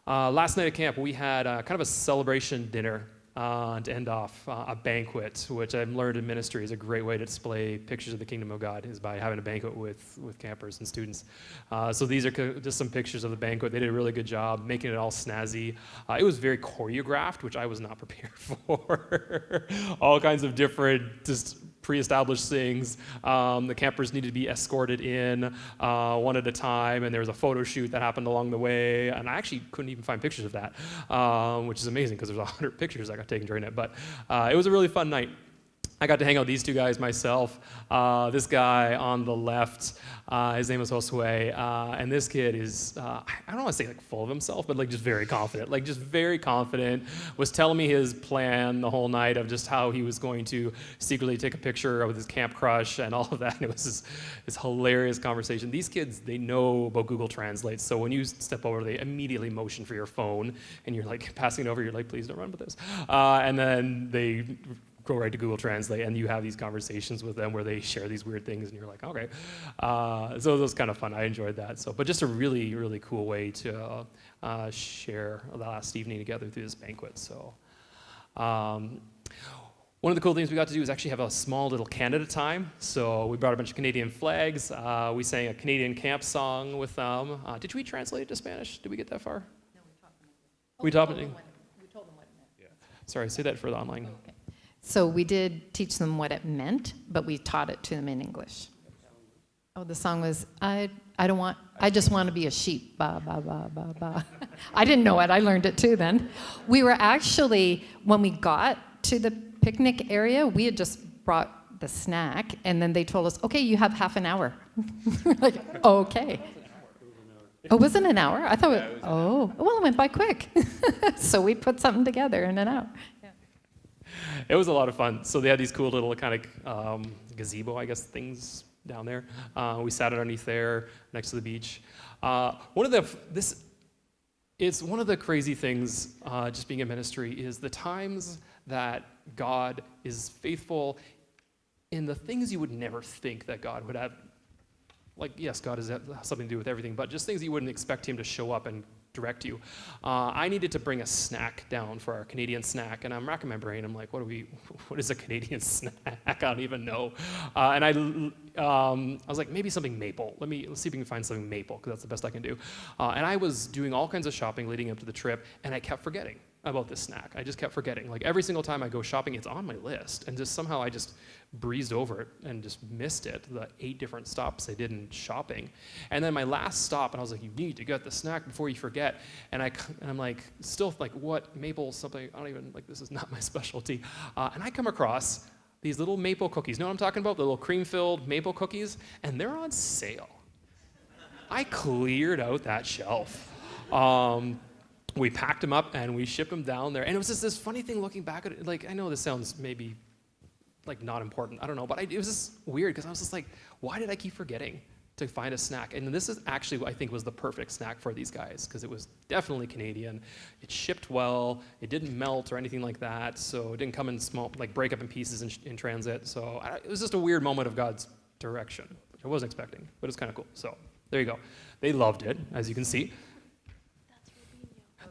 Last night at camp, we had kind of a celebration dinner to end off a banquet, which I've learned in ministry is a great way to display pictures of the kingdom of God, is by having a banquet with campers and students. So these are just some pictures of the banquet. They did a really good job making it all snazzy. It was very choreographed, which I was not prepared for. All kinds of different, just pre-established things. The campers needed to be escorted in one at a time, and there was a photo shoot that happened along the way, and I actually couldn't even find pictures of that, which is amazing because there's 100 pictures I got taken during it, but it was a really fun night. I got to hang out with these two guys myself. This guy on the left, his name is Josue, and this kid is, I don't want to say like full of himself, but like just very confident, was telling me his plan the whole night of just how he was going to secretly take a picture with his camp crush and all of that. And it was this hilarious conversation. These kids, they know about Google Translate, so when you step over, they immediately motion for your phone, and you're like passing it over, you're like, please don't run with this. And then they go right to Google Translate, and you have these conversations with them where they share these weird things, and you're like, okay. So it was kind of fun. I enjoyed that. So, but just a really, really cool way to share the last evening together through this banquet. So, one of the cool things we got to do is actually have a small little Canada time. So we brought a bunch of Canadian flags. We sang a Canadian camp song with them. Did we translate it to Spanish? Did we get that far? No, we taught them. We told them what it meant. Yeah. Sorry, say that for the online. Okay. So we did teach them what it meant, but we taught it to them in English. Oh, the song was, I just want to be a sheep, ba, ba, ba, ba, ba. I didn't know it, I learned it too then. We were actually, when we got to the picnic area, we had just brought the snack, and then they told us, okay, you have half an hour. We're like, okay. Oh, was it an hour? I thought, well, it went by quick. So we put something together in an hour. It was a lot of fun. So they had these cool little kind of gazebo, I guess, things down there. We sat underneath there next to the beach. It's one of the crazy things, just being in ministry, is the times that God is faithful in the things you would never think that God would have. Like, yes, God has something to do with everything, but just things you wouldn't expect him to show up and direct you. I needed to bring a snack down for our Canadian snack, and I'm racking my brain. I'm like, what is a Canadian snack? I don't even know. And I was like, maybe something maple. Let's see if we can find something maple, because that's the best I can do. And I was doing all kinds of shopping leading up to the trip, and I kept forgetting about this snack. I just kept forgetting. Like every single time I go shopping, it's on my list, and just somehow I just breezed over it and just missed it, the 8 different stops I did in shopping. And then my last stop, and I was like, you need to get the snack before you forget. And I'm like, still like, what, maple something, I don't even, like, this is not my specialty. And I come across these little maple cookies. You know what I'm talking about? The little cream-filled maple cookies, and they're on sale. I cleared out that shelf. We packed them up and we shipped them down there. And it was just this funny thing looking back at it. Like, I know this sounds maybe like not important. I don't know. But it was just weird because I was just like, why did I keep forgetting to find a snack? And this is actually what I think was the perfect snack for these guys, because it was definitely Canadian. It shipped well. It didn't melt or anything like that. So it didn't come in small, like break up in pieces in transit. So it was just a weird moment of God's direction, which I wasn't expecting, but it's kind of cool. So there you go. They loved it, as you can see.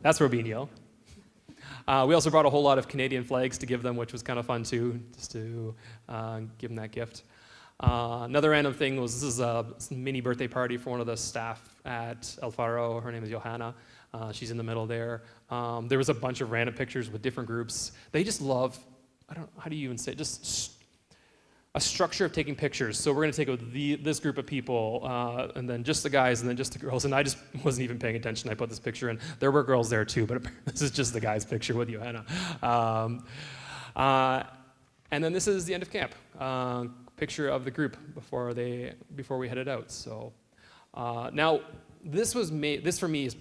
That's Robinho. We also brought a whole lot of Canadian flags to give them, which was kind of fun too, just to give them that gift. Another random thing was this is a mini birthday party for one of the staff at El Faro. Her name is Johanna. She's in the middle there. There was a bunch of random pictures with different groups. They just love, how do you even say it? Just a structure of taking pictures. So we're going to take this group of people, and then just the guys, and then just the girls. And I just wasn't even paying attention. I put this picture in. There were girls there too, but this is just the guys' picture with Johanna. And then this is the end of camp. Picture of the group before we headed out. So now this for me is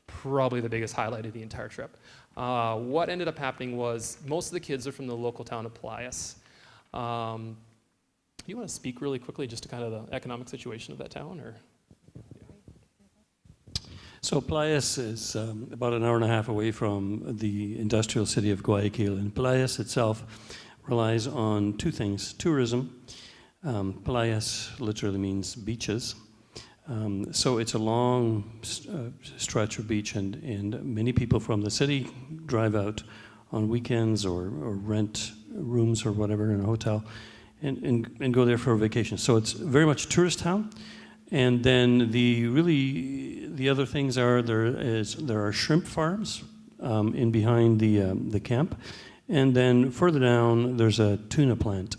probably the biggest highlight of the entire trip. What ended up happening was most of the kids are from the local town of Playas. Do you want to speak really quickly just to kind of the economic situation of that town? Or? So Playas is about an hour and a half away from the industrial city of Guayaquil. And Playas itself relies on 2 things. Tourism. Playas literally means beaches. So it's a long stretch of beach, and many people from the city drive out on weekends or rent rooms or whatever in a hotel and go there for a vacation. So it's very much a tourist town. And then the other things are there are shrimp farms in behind the camp, and then further down there's a tuna plant,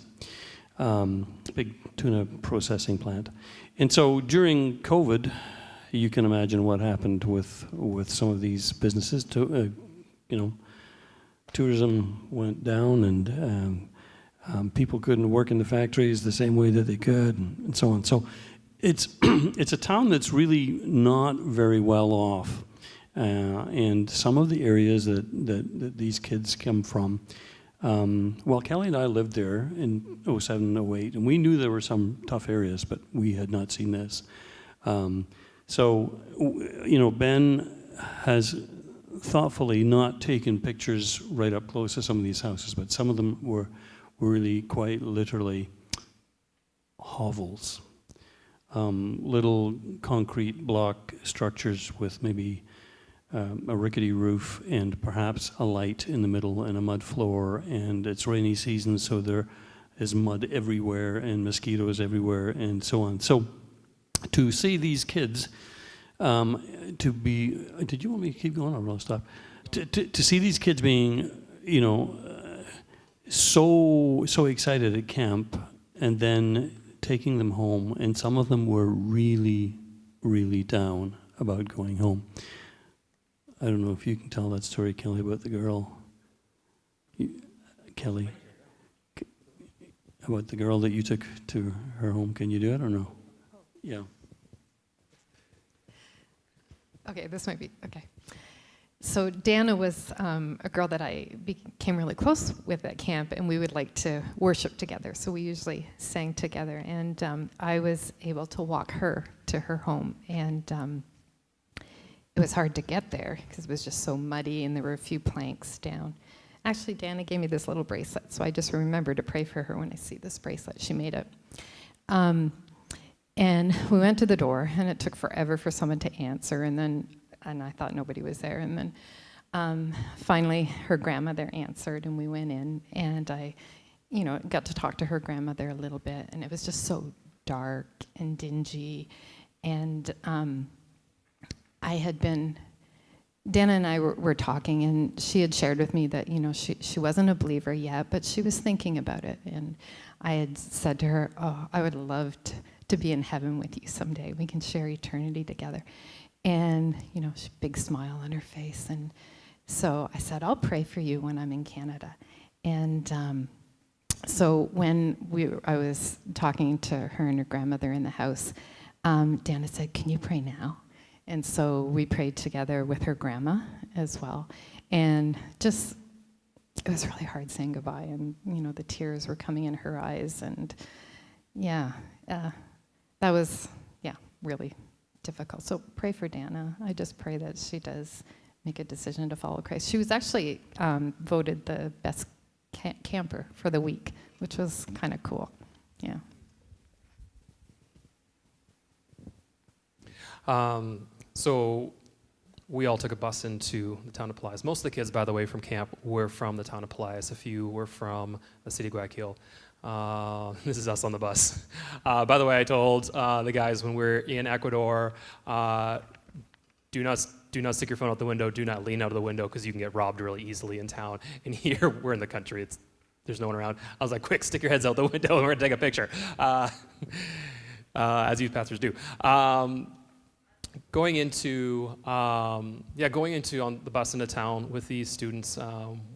big tuna processing plant. And so during COVID, you can imagine what happened with some of these businesses. Tourism went down, and people couldn't work in the factories the same way that they could, and so on. So it's it's a town that's really not very well off, and some of the areas that these kids come from. Well, Kelly and I lived there in 07, 08, and we knew there were some tough areas, but we had not seen this. So Ben has thoughtfully not taken pictures right up close to some of these houses, but some of them were really quite literally hovels, little concrete block structures with maybe a rickety roof and perhaps a light in the middle and a mud floor, and it's rainy season, so there is mud everywhere and mosquitoes everywhere and so on. So to see these kids did you want me to keep going, or will I stop? To see these kids being, so excited at camp, and then taking them home, and some of them were really, really down about going home. I don't know if you can tell that story, Kelly, about the girl. Kelly, about the girl that you took to her home. Can you do it or no? Yeah. Okay, this might be, okay. So Dana was a girl that I became really close with at camp, and we would like to worship together. So we usually sang together, and I was able to walk her to her home. And it was hard to get there because it was just so muddy, and there were a few planks down. Actually, Dana gave me this little bracelet, so I just remember to pray for her when I see this bracelet. She made it. And we went to the door, and it took forever for someone to answer, and I thought nobody was there, and then finally her grandmother answered, and we went in, and I, got to talk to her grandmother a little bit, and it was just so dark and dingy, and Dana and I were talking, and she had shared with me that, she wasn't a believer yet, but she was thinking about it. And I had said to her, oh, I would love to be in heaven with you someday. We can share eternity together. And, she big smile on her face. And so I said, I'll pray for you when I'm in Canada. And so when I was talking to her and her grandmother in the house, Dana said, can you pray now? And so we prayed together with her grandma as well. And it was really hard saying goodbye. And, the tears were coming in her eyes. And that was, really difficult. So pray for Dana. I just pray that she does make a decision to follow Christ. She was actually voted the best camper for the week, which was kind of cool. Yeah. So we all took a bus into the town of Pelias. Most of the kids, by the way, from camp were from the town of Pelias. A few were from the city of Guayaquil. This is us on the bus. By the way, I told the guys when we're in Ecuador, do not stick your phone out the window. Do not lean out of the window because you can get robbed really easily in town. And here, we're in the country. There's no one around. I was like, quick, stick your heads out the window and we're going to take a picture, as youth pastors do. Going into on the bus into town with these students,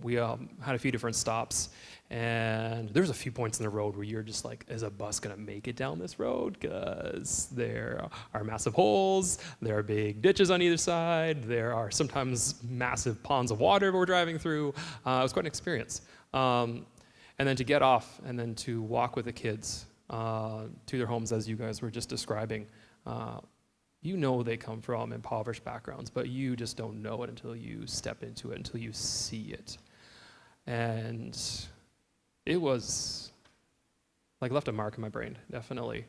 we had a few different stops, and there was a few points in the road where you're just like, is a bus gonna make it down this road? Because there are massive holes, there are big ditches on either side, there are sometimes massive ponds of water we're driving through. It was quite an experience. And then to get off and then to walk with the kids to their homes, as you guys were just describing. They come from impoverished backgrounds, but you just don't know it until you step into it, until you see it. And it was left a mark in my brain, definitely.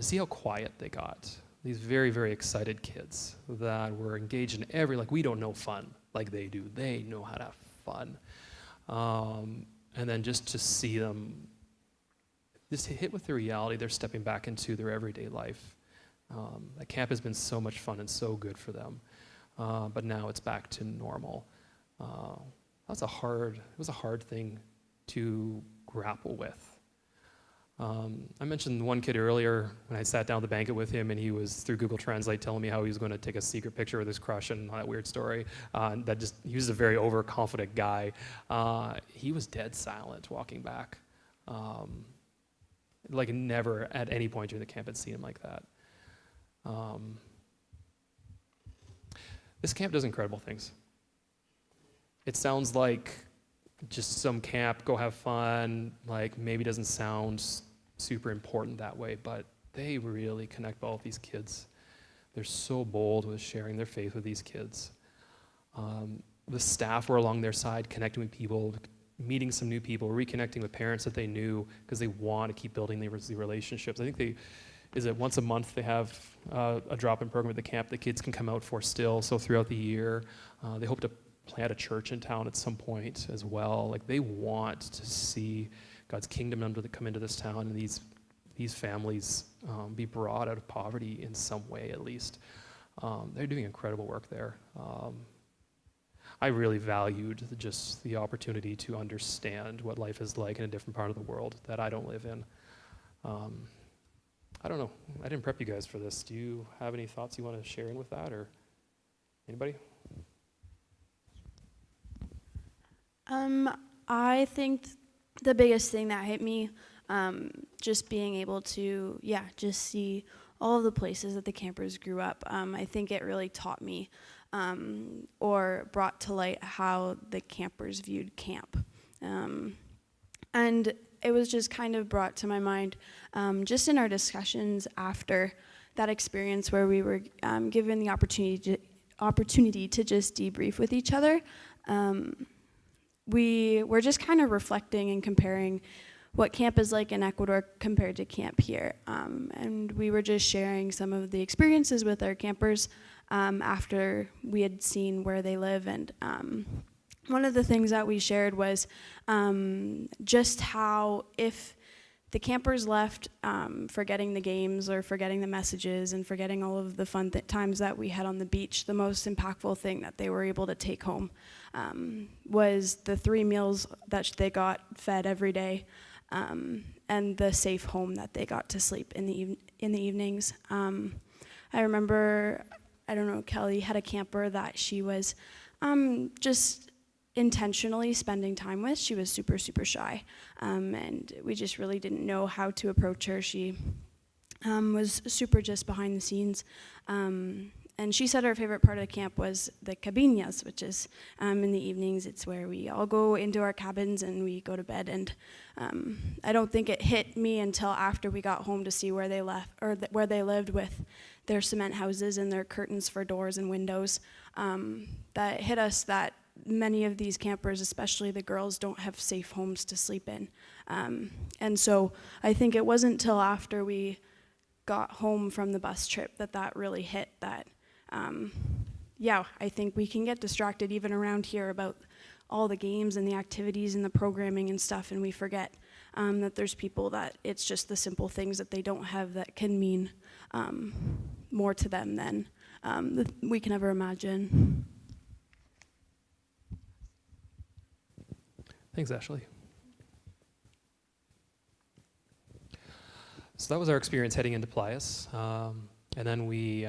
See how quiet they got. These very, very excited kids that were engaged in we don't know fun like they do. They know how to have fun. And then just to see them just hit with the reality they're stepping back into their everyday life. That camp has been so much fun and so good for them, but now it's back to normal. It was a hard thing to grapple with. I mentioned one kid earlier when I sat down at the banquet with him, and he was through Google Translate telling me how he was going to take a secret picture with his crush and all that weird story. He was a very overconfident guy. He was dead silent walking back. Never at any point during the camp had seen him like that. This camp does incredible things. It sounds like just some camp, go have fun, maybe doesn't sound super important that way, but they really connect well with these kids. They're so bold with sharing their faith with these kids. The staff were along their side, connecting with people, meeting some new people, reconnecting with parents that they knew because they want to keep building the relationships. I think once a month they have a drop-in program at the camp that kids can come out for still. So throughout the year, they hope to plant a church in town at some point as well. They want to see God's kingdom come into this town, and these families be brought out of poverty in some way at least. They're doing incredible work there. I really valued just the opportunity to understand what life is like in a different part of the world that I don't live in. I don't know. I didn't prep you guys for this. Do you have any thoughts you want to share in with that, or anybody? I think the biggest thing that hit me, just being able to, just see all of the places that the campers grew up. I think it really taught me or brought to light how the campers viewed camp. And it was just kind of brought to my mind just in our discussions after that experience where we were given the opportunity to just debrief with each other. we were just kind of reflecting and comparing what camp is like in Ecuador compared to camp here. And we were just sharing some of the experiences with our campers after we had seen where they live. And one of the things that we shared was just how if the campers left forgetting the games or forgetting the messages and forgetting all of the fun times that we had on the beach, the most impactful thing that they were able to take home was the 3 meals that they got fed every day and the safe home that they got to sleep in the evenings. I remember, I don't know, Kelly had a camper that she was just intentionally spending time with. She was super, super shy, and we just really didn't know how to approach her. She was super just behind the scenes, and she said her favorite part of the camp was the cabinas, which is in the evenings. It's where we all go into our cabins and we go to bed. And I don't think it hit me until after we got home to see where they left or where they lived with their cement houses and their curtains for doors and windows. That hit us that many of these campers, especially the girls, don't have safe homes to sleep in. And so I think it wasn't until after we got home from the bus trip that really hit that, yeah, I think we can get distracted even around here about all the games and the activities and the programming and stuff, and we forget that there's people that it's just the simple things that they don't have that can mean more to them than we can ever imagine. Thanks, Ashley. So that was our experience heading into Playas. And then we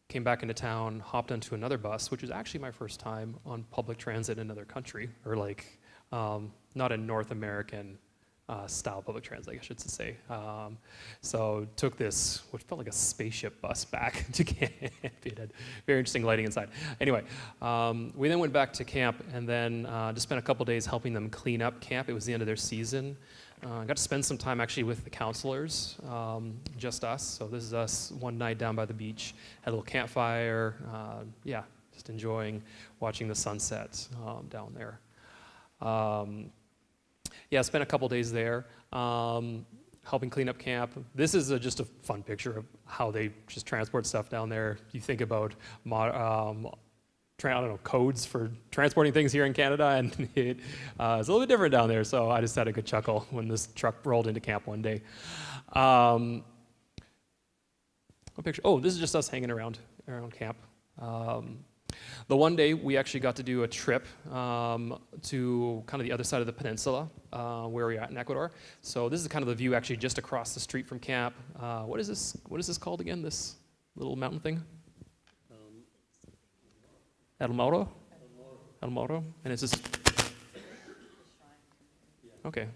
came back into town, hopped onto another bus, which was actually my first time on public transit in another country, or like not a North American style public transit, I should say. So took this, what felt like a spaceship bus back to camp. It had very interesting lighting inside. Anyway, we then went back to camp and then just spent a couple days helping them clean up camp. It was the end of their season. I got to spend some time actually with the counselors, just us. So this is us one night down by the beach, had a little campfire, yeah, just enjoying watching the sunset down there. Yeah, spent a couple days there, helping clean up camp. This is just a fun picture of how they just transport stuff down there. You think about I don't know, codes for transporting things here in Canada, and it's a little bit different down there, so I just had a good chuckle when this truck rolled into camp one day. What picture? Oh, this is just us hanging around camp. The one day we actually got to do a trip to kind of the other side of the peninsula where we're at in Ecuador. So this is kind of the view actually just across the street from camp. What is this called again, this little mountain thing? El Moro? El Moro? And it's just... Okay.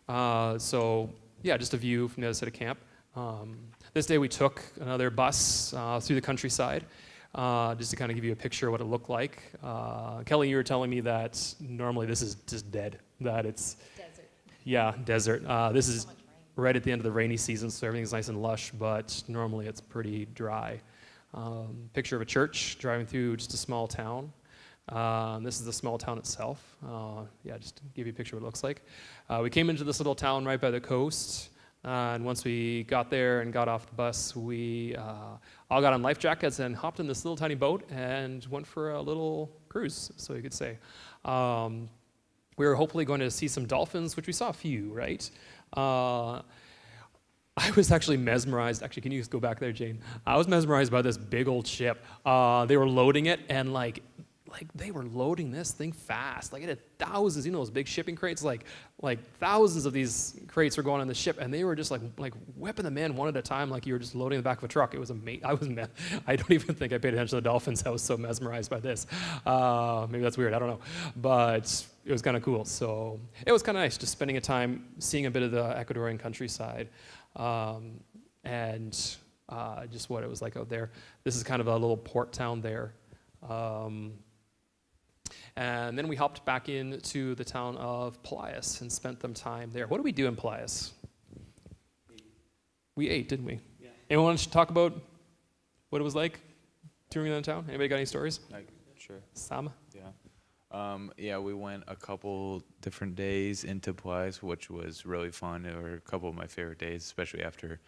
So, yeah, just a view from the other side of camp. This day we took another bus through the countryside, just to kind of give you a picture of what it looked like. Kelly, you were telling me that normally this is just dead, that it's... Desert. Yeah, desert. This is right at the end of the rainy season, so everything's nice and lush, but normally it's pretty dry. Picture of a church driving through just a small town. This is the small town itself. Yeah, just to give you a picture of what it looks like. We came into this little town right by the coast, and once we got there and got off the bus, we all got on life jackets and hopped in this little tiny boat and went for a little cruise, so you could say. We were hopefully going to see some dolphins, which we saw a few, right? I was actually mesmerized. Actually, can you just go back there, Jane? I was mesmerized by this big old ship. They were loading it, and like they were loading this thing fast. Like it had thousands, you know, those big shipping crates. Like thousands of these crates were going on the ship, and they were just like whipping them in one at a time, like you were just loading the back of a truck. It was amazing. I don't even think I paid attention to the dolphins. I was so mesmerized by this. Maybe that's weird. I don't know, but it was kind of cool. So it was kind of nice just spending a time seeing a bit of the Ecuadorian countryside. And just what it was like out there. This is kind of a little port town there. And then we hopped back into the town of Playas and spent some time there. What did we do in Playas? We ate, didn't we? Yeah. Anyone want to talk about what it was like touring in the town? Anybody got any stories? Sure. Sam? Yeah. Yeah, we went a couple different days into Playas, which was really fun. They were a couple of my favorite days, especially after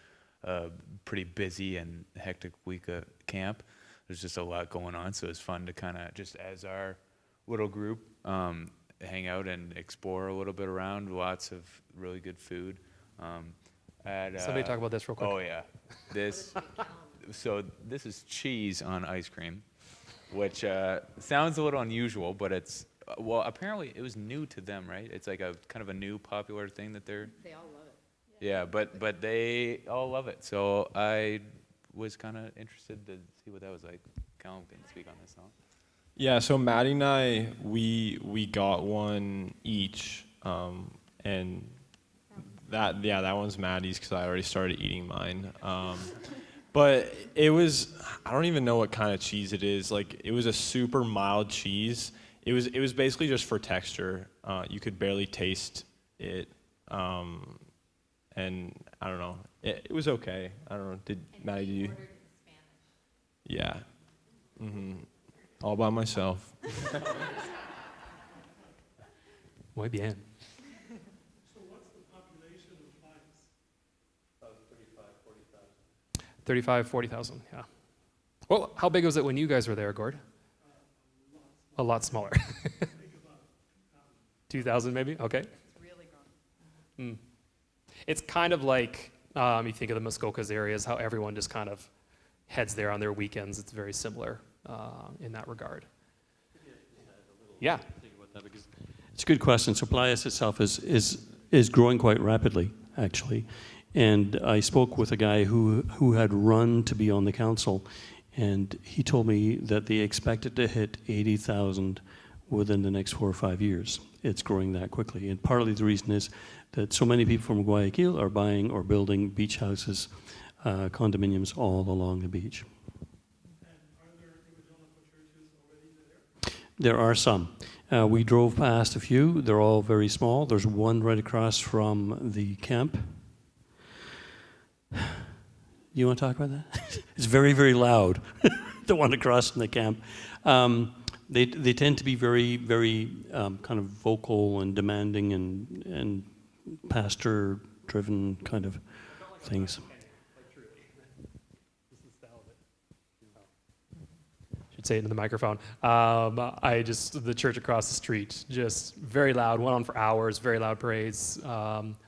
a pretty busy and hectic week at camp. There's just a lot going on, so it's fun to kind of just as our little group hang out and explore a little bit around. Lots of really good food. Somebody talk about this real quick. Oh yeah, this. So this is cheese on ice cream, which sounds a little unusual, but it's well, apparently it was new to them, right? It's like a kind of a new popular thing that they're. They all love it. Yeah, but they all love it. So I was kind of interested to see what that was like. Callum can speak on this now. Yeah, so Maddie and I, we got one each, and that one's Maddie's because I already started eating mine. But it was, I don't even know what kind of cheese it is. Like, it was a super mild cheese. It was basically just for texture. You could barely taste it, and I don't know. It was okay. I don't know. Maddie, did you? Ordered in Spanish. Yeah. All by myself. Muy bien. So what's the population of Playas? 35, 40,000, yeah. Well, how big was it when you guys were there, Gord? A lot smaller. 2,000 maybe? Okay. It's really grown. It's kind of like, you think of the Muskokas areas, how everyone just kind of heads there on their weekends. It's very similar in that regard. Yeah. It's a good question. So Playas itself is growing quite rapidly, actually. And I spoke with a guy who had run to be on the council, and he told me that they expected to hit 80,000 within the next 4 or 5 years. It's growing that quickly. And partly the reason is that so many people from Guayaquil are buying or building beach houses, condominiums all along the beach. And are there evangelical churches already there? There are some. We drove past a few. They're all very small. There's one right across from the camp. You want to talk about that? It's very, very loud, the one across from the camp. They tend to be very, very kind of vocal and demanding and pastor-driven kind of things. Should say it into the microphone. The church across the street, just very loud, went on for hours, very loud parades.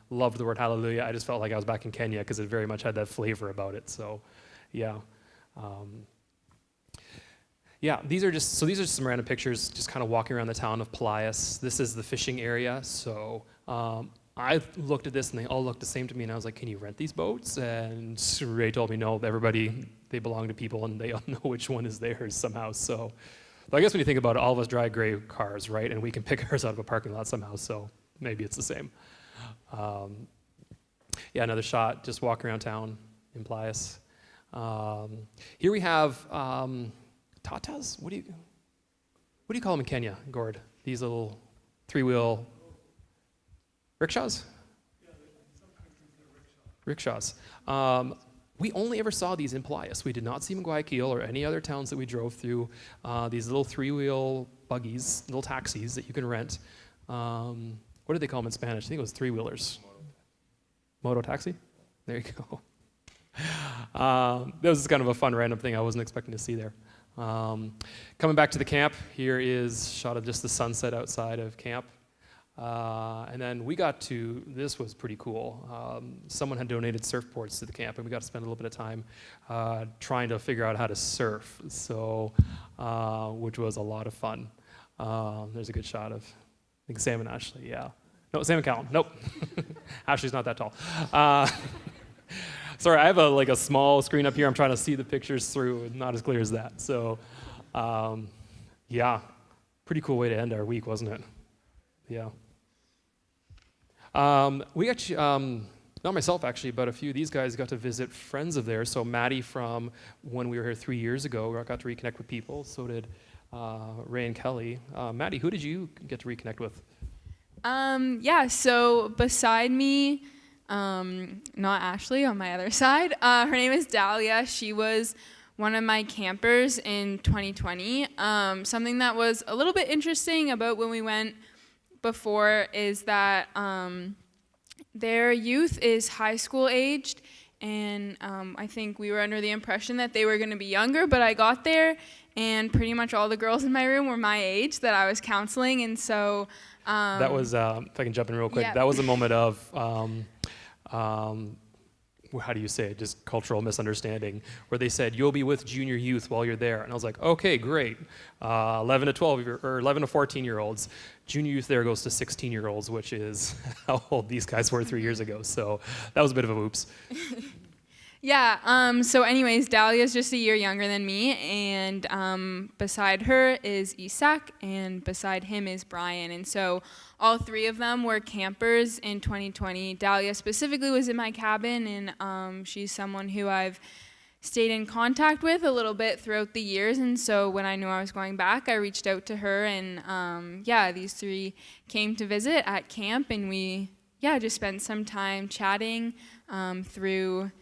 Loved the word hallelujah. I just felt like I was back in Kenya because it very much had that flavor about it. So, yeah. These are just some random pictures, just kind of walking around the town of Playas. This is the fishing area. So I looked at this and they all looked the same to me, and I was like, "Can you rent these boats?" And Ray told me, "No, they belong to people, and they all know which one is theirs somehow." So, I guess when you think about it, all of us drive gray cars, right? And we can pick ours out of a parking lot somehow. So maybe it's the same. Another shot, just walking around town in Playas. Here we have tatas. What do you call them in Kenya, Gord? These little 3-wheel rickshaws? Yeah, sometimes they're rickshaws. Rickshaws. We only ever saw these in Playas. We did not see them in Guayaquil or any other towns that we drove through. These little 3-wheel buggies, little taxis that you can rent. What did they call them in Spanish? I think it was 3-wheelers. Moto taxi? There you go. That was kind of a fun random thing I wasn't expecting to see there. Coming back to the camp, here is a shot of just the sunset outside of camp. And then this was pretty cool. Someone had donated surfboards to the camp, and we got to spend a little bit of time trying to figure out how to surf, so which was a lot of fun. There's a good shot of, I think, Sam and Ashley, yeah. No, Sam and Callum, nope. Ashley's not that tall. Sorry, I have a small screen up here. I'm trying to see the pictures through, not as clear as that. So, pretty cool way to end our week, wasn't it? Yeah. We actually, not myself actually, but a few of these guys got to visit friends of theirs. So Maddie from when we were here 3 years ago, got to reconnect with people. So did Ray and Kelly. Maddie, who did you get to reconnect with? So beside me, not Ashley, on my other side, her name is Dahlia. She was one of my campers in 2020. Something that was a little bit interesting about when we went before is that their youth is high school aged, and I think we were under the impression that they were going to be younger, but I got there and pretty much all the girls in my room were my age that I was counseling, and so that was, if I can jump in real quick, yeah. that was a moment of, how do you say it, just cultural misunderstanding, where they said, you'll be with junior youth while you're there. And I was like, okay, great. 11 to 12, or 11 to 14-year-olds. Junior youth there goes to 16-year-olds, which is how old these guys were 3 years ago. So that was a bit of a oops. Yeah, so anyways, Dahlia's just a year younger than me, and beside her is Isak, and beside him is Brian. And so all three of them were campers in 2020. Dahlia specifically was in my cabin, and she's someone who I've stayed in contact with a little bit throughout the years. And so when I knew I was going back, I reached out to her, and these three came to visit at camp, and we just spent some time chatting through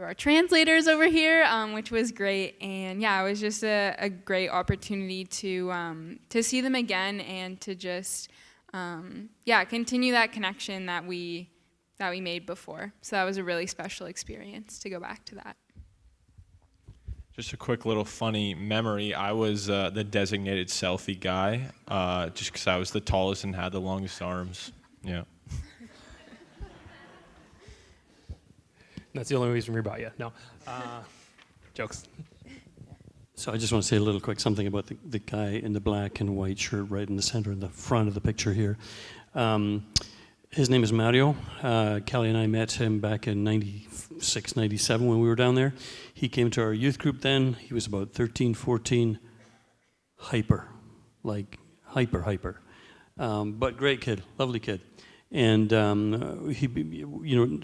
our translators over here, which was great. And it was just a great opportunity to see them again and to just continue that connection that we made before. So that was a really special experience to go back to that. Just a quick little funny memory. I was the designated selfie guy, just because I was the tallest and had the longest arms. Yeah. That's the only reason we brought you. No. Jokes. So I just want to say a little quick something about the guy in the black and white shirt right in the center, in the front of the picture here. His name is Mario. Kelly and I met him back in 96, 97 when we were down there. He came to our youth group then. He was about 13, 14, hyper. But great kid, lovely kid. And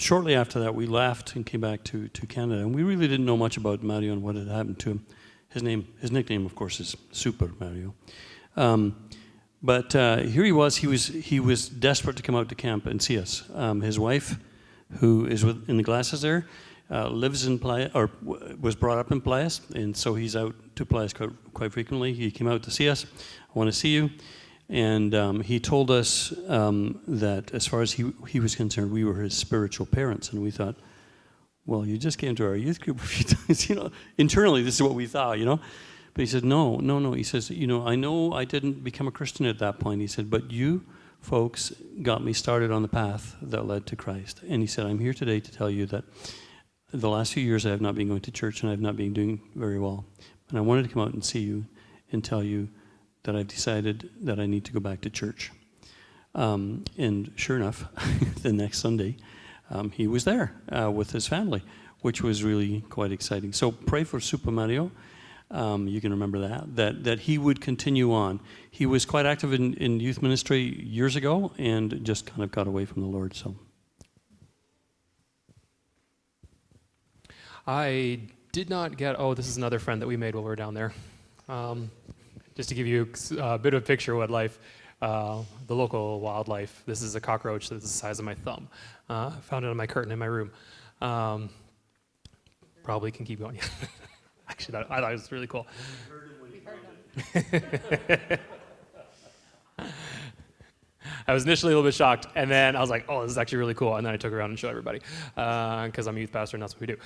shortly after that, we left and came back to Canada. And we really didn't know much about Mario and what had happened to him. His nickname, of course, is Super Mario. But here he was. He was desperate to come out to camp and see us. His wife, who is in the glasses there, lives in Playa, or was brought up in Playas, and so he's out to Playas quite frequently. He came out to see us. I want to see you. And he told us that as far as he was concerned, we were his spiritual parents. And we thought, well, you just came to our youth group a few times, Internally, this is what we thought, But he said, no. He says, I know I didn't become a Christian at that point. He said, but you folks got me started on the path that led to Christ. And he said, I'm here today to tell you that the last few years I have not been going to church and I have not been doing very well. And I wanted to come out and see you and tell you that I've decided that I need to go back to church. And sure enough, the next Sunday, he was there with his family, which was really quite exciting. So pray for Super Mario. You can remember that he would continue on. He was quite active in youth ministry years ago and just kind of got away from the Lord. So I did not get, this is another friend that we made while we were down there. Just to give you a bit of a picture of what life, the local wildlife, this is a cockroach that's the size of my thumb. Found it on my curtain in my room. Probably can keep going. Actually, I thought it was really cool. I was initially a little bit shocked, and then I was like, oh, this is actually really cool. And then I took it around and showed everybody, because I'm a youth pastor and that's what we do.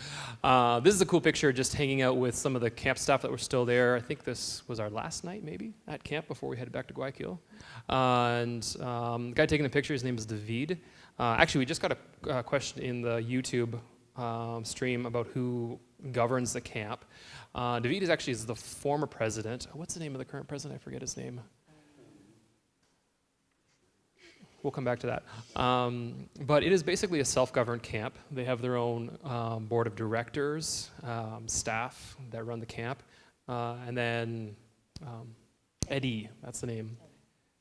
This is a cool picture, just hanging out with some of the camp staff that were still there. I think this was our last night, maybe, at camp before we headed back to Guayaquil. And the guy taking the picture, his name is David. Actually, we just got a question in the YouTube stream about who governs the camp. David is the former president. What's the name of the current president? I forget his name. We'll come back to that. But it is basically a self-governed camp. They have their own board of directors, staff that run the camp. And then Eddie, that's the name.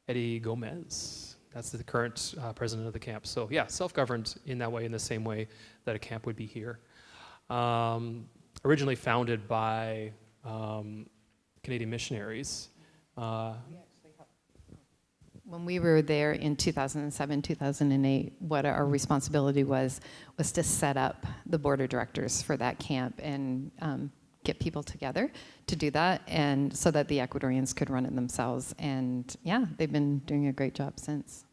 Eddie Gomez. That's the current president of the camp. So yeah, self-governed in that way, in the same way that a camp would be here. Originally founded by Canadian missionaries. When we were there in 2007, 2008, what our responsibility was to set up the board of directors for that camp and get people together to do that, and so that the Ecuadorians could run it themselves. And yeah, they've been doing a great job since.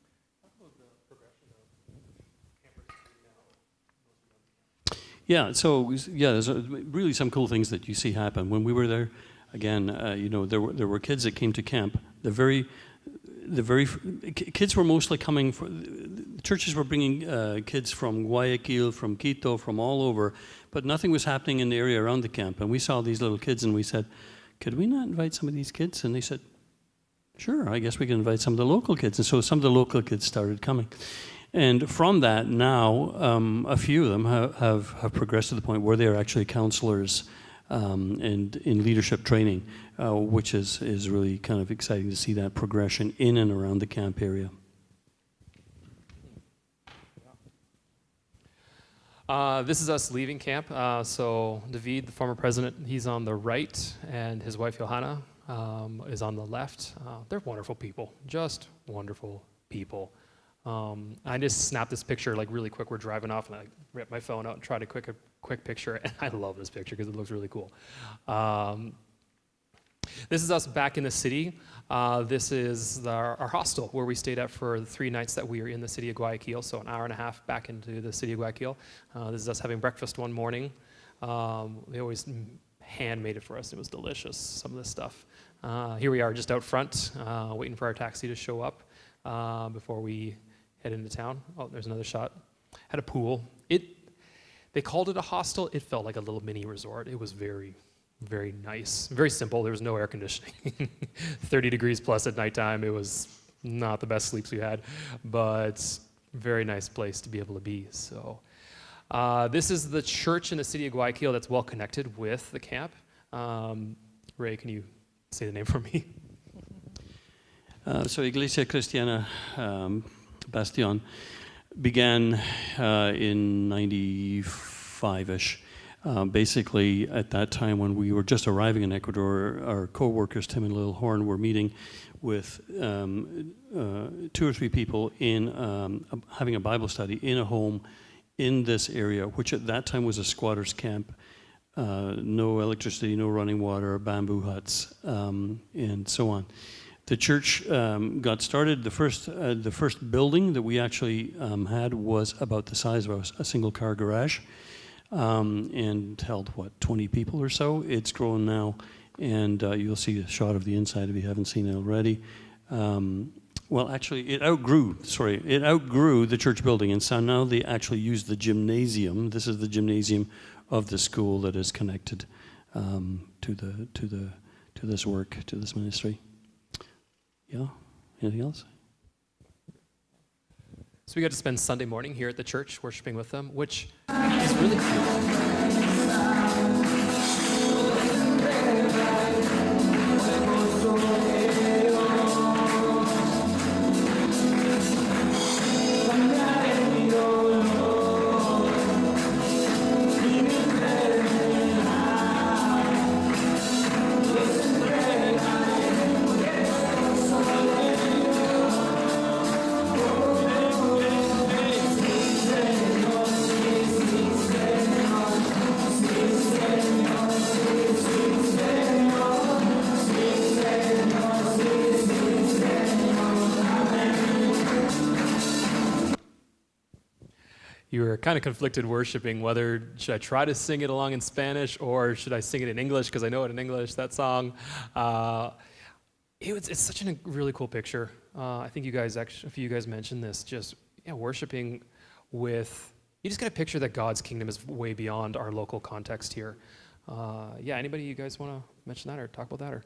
Yeah, so yeah, there's really some cool things that you see happen. When we were there, again, there were kids that came to camp. Kids were mostly coming. Churches were bringing kids from Guayaquil, from Quito, from all over, but nothing was happening in the area around the camp. And we saw these little kids, and we said, "Could we not invite some of these kids?" And they said, "Sure, I guess we can invite some of the local kids." And so some of the local kids started coming. And from that, now a few of them have progressed to the point where they are actually counselors and in leadership training, which is really kind of exciting to see that progression in and around the camp area. This is us leaving camp. So David, the former president, he's on the right, and his wife Johanna is on the left. They're wonderful people, just wonderful people. I just snapped this picture like really quick. We're driving off, and I ripped my phone out and tried a quick picture. And I love this picture because it looks really cool. This is us back in the city. This is our hostel where we stayed at for the 3 nights that we were in the city of Guayaquil, so an hour and a half back into the city of Guayaquil. This is us having breakfast one morning. They always hand-made it for us. It was delicious, some of this stuff. Here we are just out front, waiting for our taxi to show up before we head into town. Oh, there's another shot. Had a pool. They called it a hostel. It felt like a little mini resort. It was very, very nice. Very simple. There was no air conditioning. 30 degrees plus at nighttime. It was not the best sleeps we had, but very nice place to be able to be. So this is the church in the city of Guayaquil that's well connected with the camp. Ray, can you say the name for me? So Iglesia Cristiana Bastion began in 95-ish. Basically, at that time when we were just arriving in Ecuador, our co-workers, Tim and Lil Horn, were meeting with 2 or 3 people in having a Bible study in a home in this area, which at that time was a squatter's camp. No electricity, no running water, bamboo huts, and so on. The church got started. The first building that we actually had was about the size of a single-car garage, and held 20 people or so. It's grown now, and you'll see a shot of the inside if you haven't seen it already. Well, actually, it outgrew the church building, and so now they actually use the gymnasium. This is the gymnasium of the school that is connected to this work, to this ministry. Yeah. Anything else? So we got to spend Sunday morning here at the church worshiping with them, which is really cool. You were kind of conflicted worshiping whether should I try to sing it along in Spanish or should I sing it in English because I know it in English, that song. It's such a really cool picture. I think a few of you guys mentioned this, just worshiping with, you just get a picture that God's kingdom is way beyond our local context here. Anybody you guys want to mention that or talk about that? Or?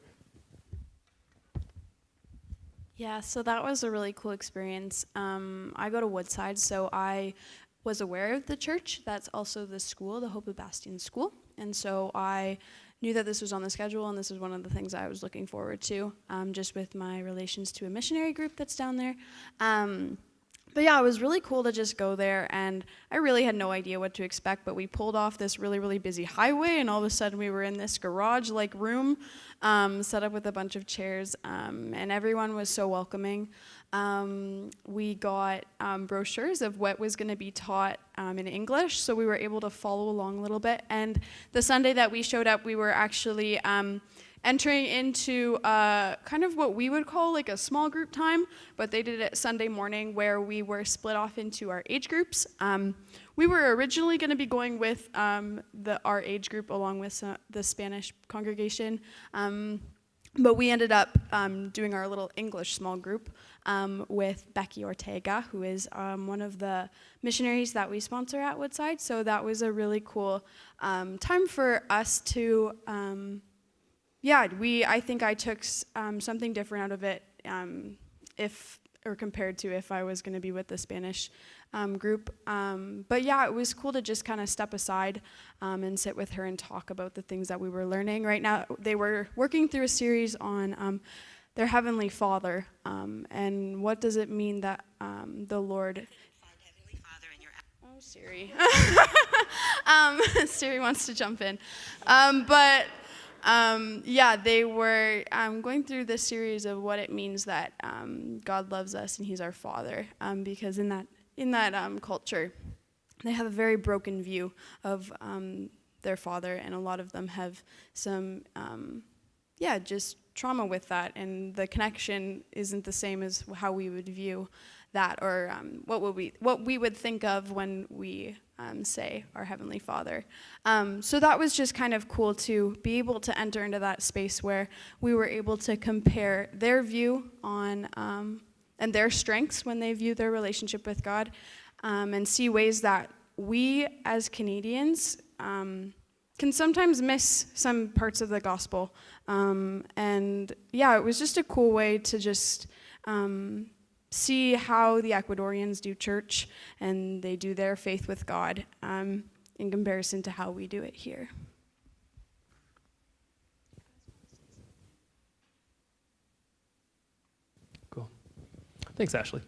Yeah, so that was a really cool experience. I go to Woodside, so I was aware of the church. That's also the school, the Hope of Bastion School. And so I knew that this was on the schedule, and this was one of the things I was looking forward to, just with my relations to a missionary group that's down there. But yeah, it was really cool to just go there, and I really had no idea what to expect, but we pulled off this really, really busy highway, and all of a sudden we were in this garage-like room set up with a bunch of chairs, and everyone was so welcoming. We got brochures of what was going to be taught in English, so we were able to follow along a little bit. And the Sunday that we showed up, we were actually entering into kind of what we would call like a small group time, but they did it Sunday morning where we were split off into our age groups. We were originally going to be going with our age group along with the Spanish congregation, but we ended up doing our little English small group with Becky Ortega, who is one of the missionaries that we sponsor at Woodside. So that was a really cool time for us to I think I took something different out of it compared to if I was going to be with the Spanish group. But yeah, it was cool to just kind of step aside and sit with her and talk about the things that we were learning. Right now, they were working through a series on their Heavenly Father, and what does it mean that the Lord... Oh, Siri. Siri wants to jump in. They were going through this series of what it means that God loves us and He's our Father, because in that culture, they have a very broken view of their Father, and a lot of them have some, just trauma with that, and the connection isn't the same as how we would view that, or what we would think of when we say our Heavenly Father. So that was just kind of cool to be able to enter into that space where we were able to compare their view on and their strengths when they view their relationship with God, and see ways that we as Canadians can sometimes miss some parts of the gospel. It was just a cool way to just see how the Ecuadorians do church and they do their faith with God in comparison to how we do it here. Cool. Thanks, Ashley.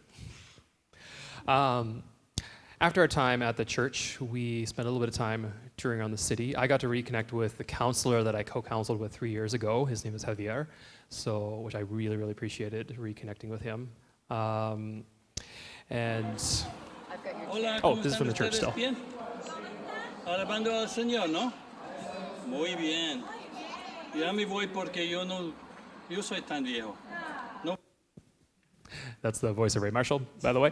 After our time at the church, we spent a little bit of time touring around the city. I got to reconnect with the counselor that I co-counseled with 3 years ago. His name is Javier, which I really, really appreciated reconnecting with him. Hola, this is from the church still. Bien? Alabando al Señor, ¿no? Muy bien. Ya me voy porque yo soy tan viejo. No. That's the voice of Ray Marshall, by the way.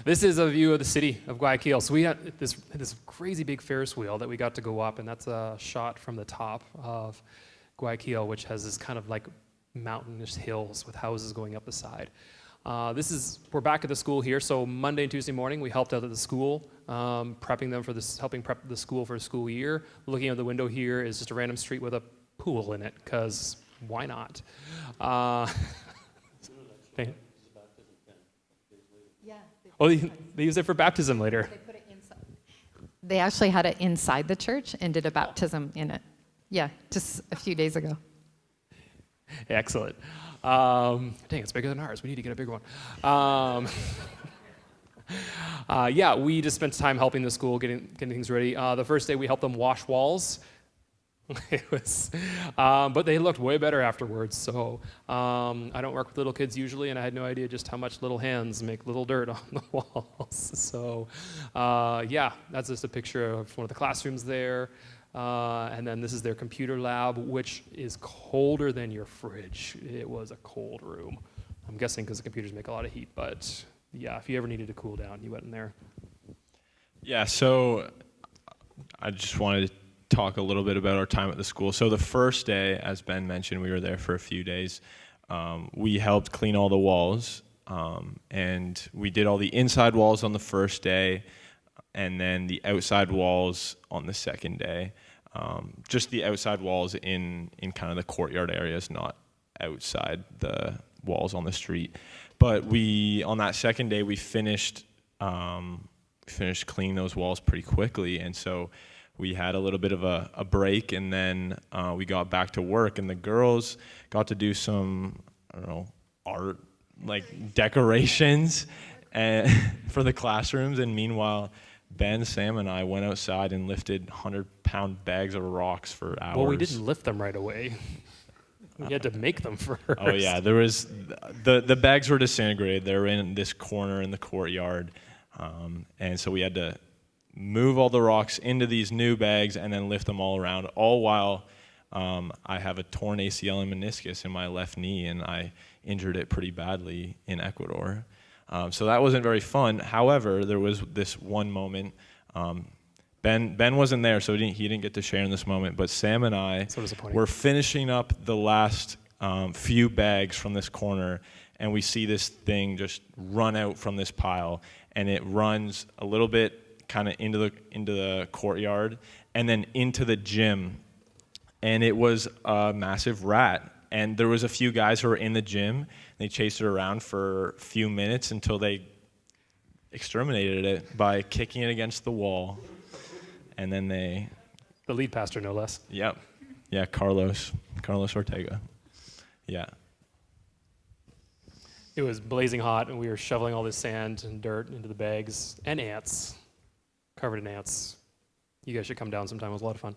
This is a view of the city of Guayaquil. So we had this crazy big Ferris wheel that we got to go up, and that's a shot from the top of Guayaquil, which has this kind of like mountainous hills with houses going up the side. We're back at the school here, so Monday and Tuesday morning we helped out at the school, helping prep the school for a school year. Looking out the window here is just a random street with a pool in it, because why not? They use it for baptism later. They put it inside. They actually had it inside the church and did a baptism in it. Yeah, just a few days ago. Excellent. Dang, it's bigger than ours. We need to get a bigger one. We just spent time helping the school, getting things ready. The first day we helped them wash walls. But they looked way better afterwards. So I don't work with little kids usually, and I had no idea just how much little hands make little dirt on the walls. So that's just a picture of one of the classrooms there. And then this is their computer lab, which is colder than your fridge. It was a cold room. I'm guessing because the computers make a lot of heat, but yeah, if you ever needed to cool down, you went in there. Yeah, so I just wanted to talk a little bit about our time at the school. So the first day, as Ben mentioned, we were there for a few days. We helped clean all the walls, and we did all the inside walls on the first day, and then the outside walls on the second day. Just the outside walls in kind of the courtyard areas, not outside the walls on the street. But on that second day, we finished cleaning those walls pretty quickly, and so we had a little bit of a break, and then we got back to work, and the girls got to do some, art like decorations and for the classrooms. And meanwhile, Ben, Sam, and I went outside and lifted 100-pound bags of rocks for hours. Well, we didn't lift them right away. We had to make them first. Oh yeah, there was the bags were disintegrated. They were in this corner in the courtyard, and so we had to move all the rocks into these new bags and then lift them all around. All while I have a torn ACL and meniscus in my left knee, and I injured it pretty badly in Ecuador. So that wasn't very fun. However, there was this one moment. Ben wasn't there, so he didn't get to share in this moment. But Sam and I were finishing up the last few bags from this corner, and we see this thing just run out from this pile, and it runs a little bit kind of into the courtyard, and then into the gym. And it was a massive rat. And there was a few guys who were in the gym. They chased it around for a few minutes until they exterminated it by kicking it against the wall. And then the lead pastor, no less. Yep. Yeah, Carlos Ortega. Yeah. It was blazing hot, and we were shoveling all this sand and dirt into the bags, and ants, covered in ants. You guys should come down sometime. It was a lot of fun.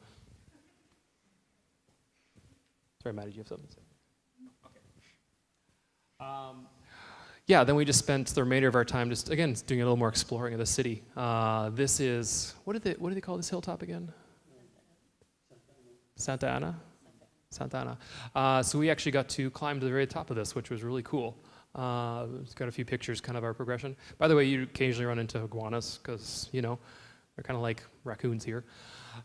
Sorry, Maddie, do you have something to say? Okay. Yeah, then we just spent the remainder of our time just, again, doing a little more exploring of the city. This is, what do they call this hilltop again? Santa Ana? Santa Ana. So we actually got to climb to the very top of this, which was really cool. It's got a few pictures, kind of our progression. By the way, you occasionally run into iguanas because, they're kind of like raccoons here.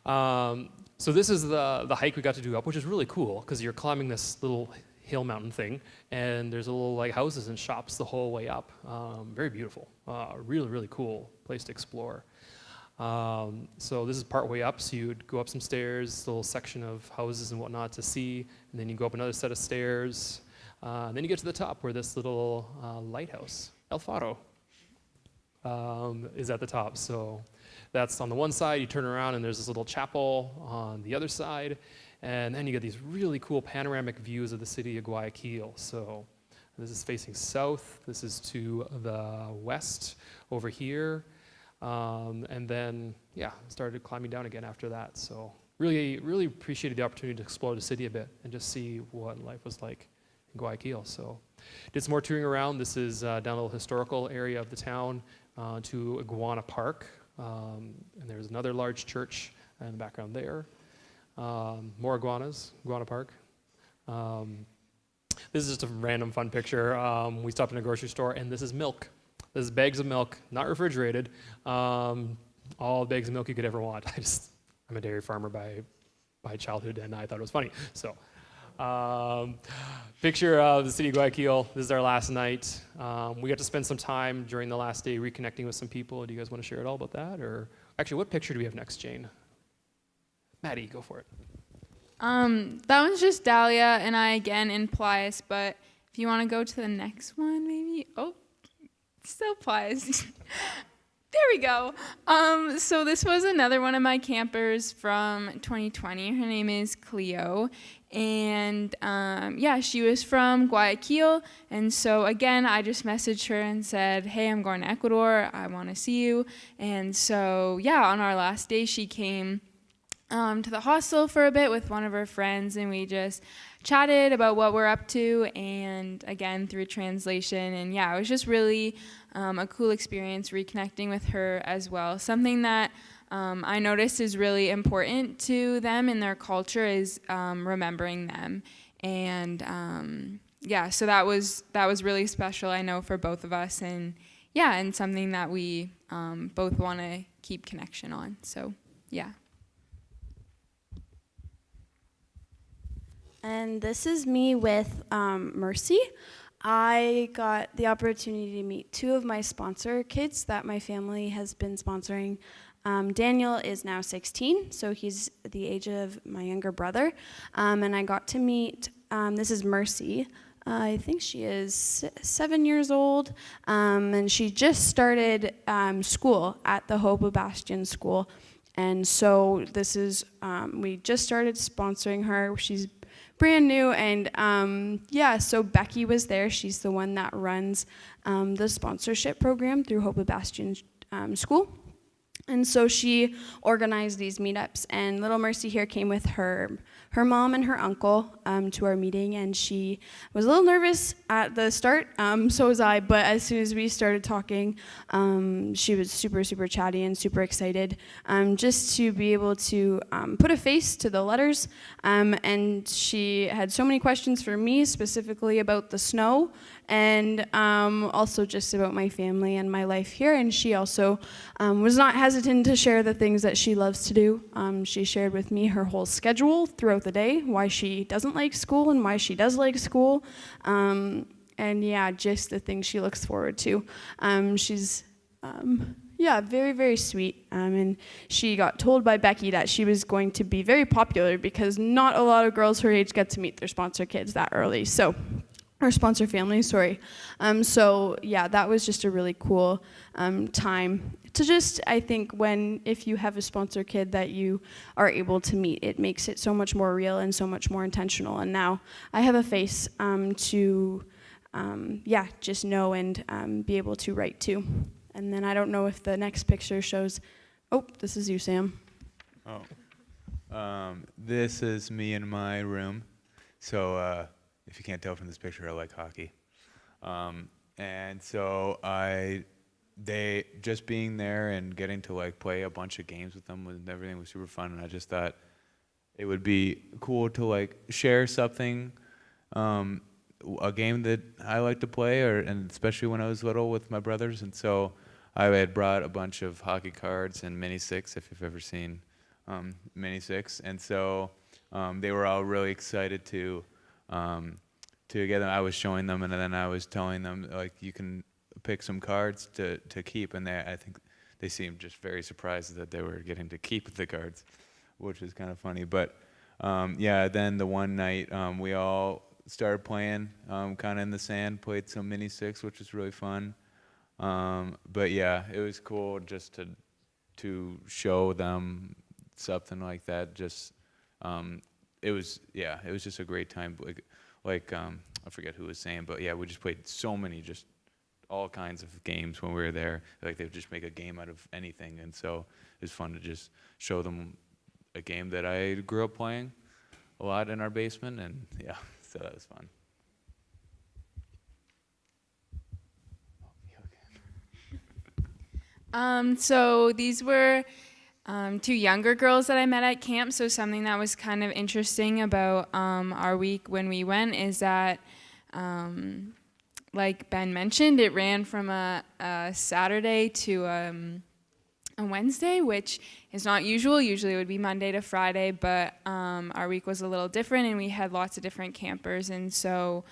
So this is the hike we got to do up, which is really cool because you're climbing this little hill mountain thing, and there's a little like houses and shops the whole way up. Very beautiful. Really, really cool place to explore. So this is part way up, so you'd go up some stairs, a little section of houses and whatnot to see, and then you go up another set of stairs, and then you get to the top where this little lighthouse, El Faro, is at the top. So that's on the one side. You turn around and there's this little chapel on the other side, and then you get these really cool panoramic views of the city of Guayaquil. So this is facing south. This is to the west over here. And then, started climbing down again after that. So really, really appreciated the opportunity to explore the city a bit and just see what life was like in Guayaquil. So did some more touring around. This is down a little historical area of the town to Iguana Park. And there's another large church in the background there. More iguanas, Iguana Park. This is just a random fun picture. We stopped in a grocery store, and this is milk. This is bags of milk, not refrigerated. All the bags of milk you could ever want. I'm a dairy farmer by childhood, and I thought it was funny. So, picture of the city of Guayaquil. This is our last night. We got to spend some time during the last day reconnecting with some people. Do you guys want to share at all about that? Or actually, what picture do we have next, Jane? Maddie, go for it. That one's just Dahlia and I again in Plias, but if you want to go to the next one, maybe. Oh, still Plias. There we go. So this was another one of my campers from 2020. Her name is Cleo. And she was from Guayaquil. And so again, I just messaged her and said, hey, I'm going to Ecuador. I want to see you. And so, on our last day, she came to the hostel for a bit with one of her friends, and we just chatted about what we're up to, and again through translation. And it was just really a cool experience reconnecting with her as well. Something that I noticed is really important to them in their culture is remembering them. And so that was really special, I know, for both of us, and and something that we both want to keep connection on. So And this is me with Mercy. I got the opportunity to meet two of my sponsor kids that my family has been sponsoring. Daniel is now 16, so he's the age of my younger brother. And I got to meet, this is Mercy. I think she is 7 years old, and she just started school at the Hope of Bastion School. And so this is, we just started sponsoring her. She's brand new. And yeah, so Becky was there. She's the one that runs the sponsorship program through Hope of Bastion School. And so she organized these meetups, and Little Mercy here came with her mom and her uncle to our meeting, and she was a little nervous at the start, so was I, but as soon as we started talking, she was super, super chatty and super excited just to be able to put a face to the letters, and she had so many questions for me, specifically about the snow, and also just about my family and my life here. And she also was not hesitant to share the things that she loves to do. She shared with me her whole schedule throughout the day, why she doesn't like school and why she does like school, and yeah, just the things she looks forward to. She's yeah, very, very sweet. And she got told by Becky that she was going to be very popular because not a lot of girls her age get to meet their sponsor kids that early. So, or sponsor family, sorry. So yeah, that was just a really cool time to just, I think if you have a sponsor kid that you are able to meet, it makes it so much more real and so much more intentional. And now I have a face to, yeah, just know and be able to write to. And then I don't know if the next picture shows, oh, this is you, Sam. Oh, this is me in my room. So if you can't tell from this picture, I like hockey. And so they just being there and getting to like play a bunch of games with them, everything was super fun. And I just thought it would be cool to like share something, a game that I like to play, and especially when I was little with my brothers. And so I had brought a bunch of hockey cards and mini six, if you've ever seen mini six. And so they were all really excited to get them. I was showing them, and then I was telling them, like, you can pick some cards to keep, and I think they seemed just very surprised that they were getting to keep the cards, which is kind of funny. But yeah, then the one night we all started playing kind of in the sand, played some mini six, which was really fun. But yeah, it was cool just to show them something like that. Just it was just a great time. Like I forget who was saying, but yeah, we just played so many, just all kinds of games when we were there. Like they would just make a game out of anything, and so it was fun to just show them a game that I grew up playing a lot in our basement, and yeah, so that was fun. So these were two younger girls that I met at camp. So something that was kind of interesting about our week when we went is that, like Ben mentioned, it ran from a Saturday to a Wednesday, which is not usual. Usually it would be Monday to Friday, but our week was a little different, and we had lots of different campers. And so,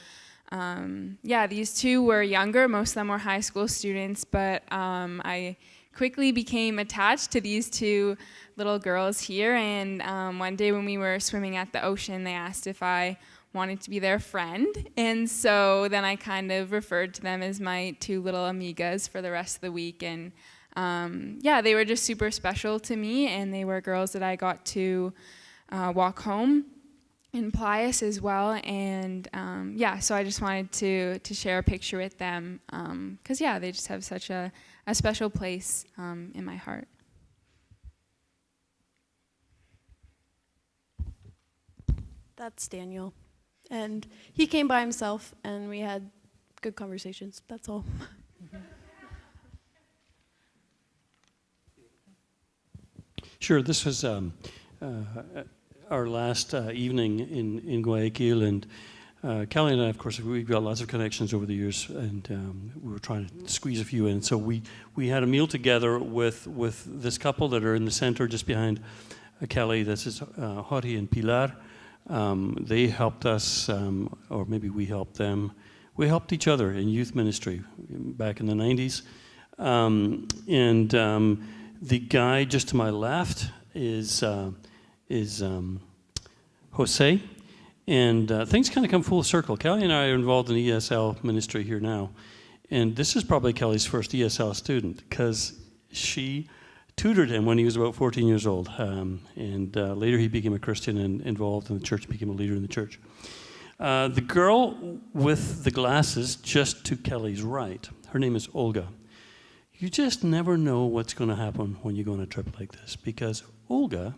yeah, these two were younger. Most of them were high school students, but I quickly became attached to these two little girls here. And one day when we were swimming at the ocean, they asked if I wanted to be their friend. And so then I kind of referred to them as my two little amigas for the rest of the week. And yeah, they were just super special to me, and they were girls that I got to walk home in Plias as well. And yeah, so I just wanted to share a picture with them because yeah, they just have such a special place in my heart. That's Daniel. And he came by himself, and we had good conversations. That's all. Sure, this was our last evening in Guayaquil, and Kelly and I, of course, we've got lots of connections over the years, and we were trying to squeeze a few in. So we had a meal together with this couple that are in the center just behind Kelly. This is Jorge and Pilar. They helped us, or maybe we helped them. We helped each other in youth ministry back in the 90s. The guy just to my left is Jose. And things kind of come full circle. Kelly and I are involved in ESL ministry here now. And this is probably Kelly's first ESL student, because she tutored him when he was about 14 years old. And later he became a Christian and involved in the church, became a leader in the church. The girl with the glasses just to Kelly's right, her name is Olga. You just never know what's going to happen when you go on a trip like this, because Olga,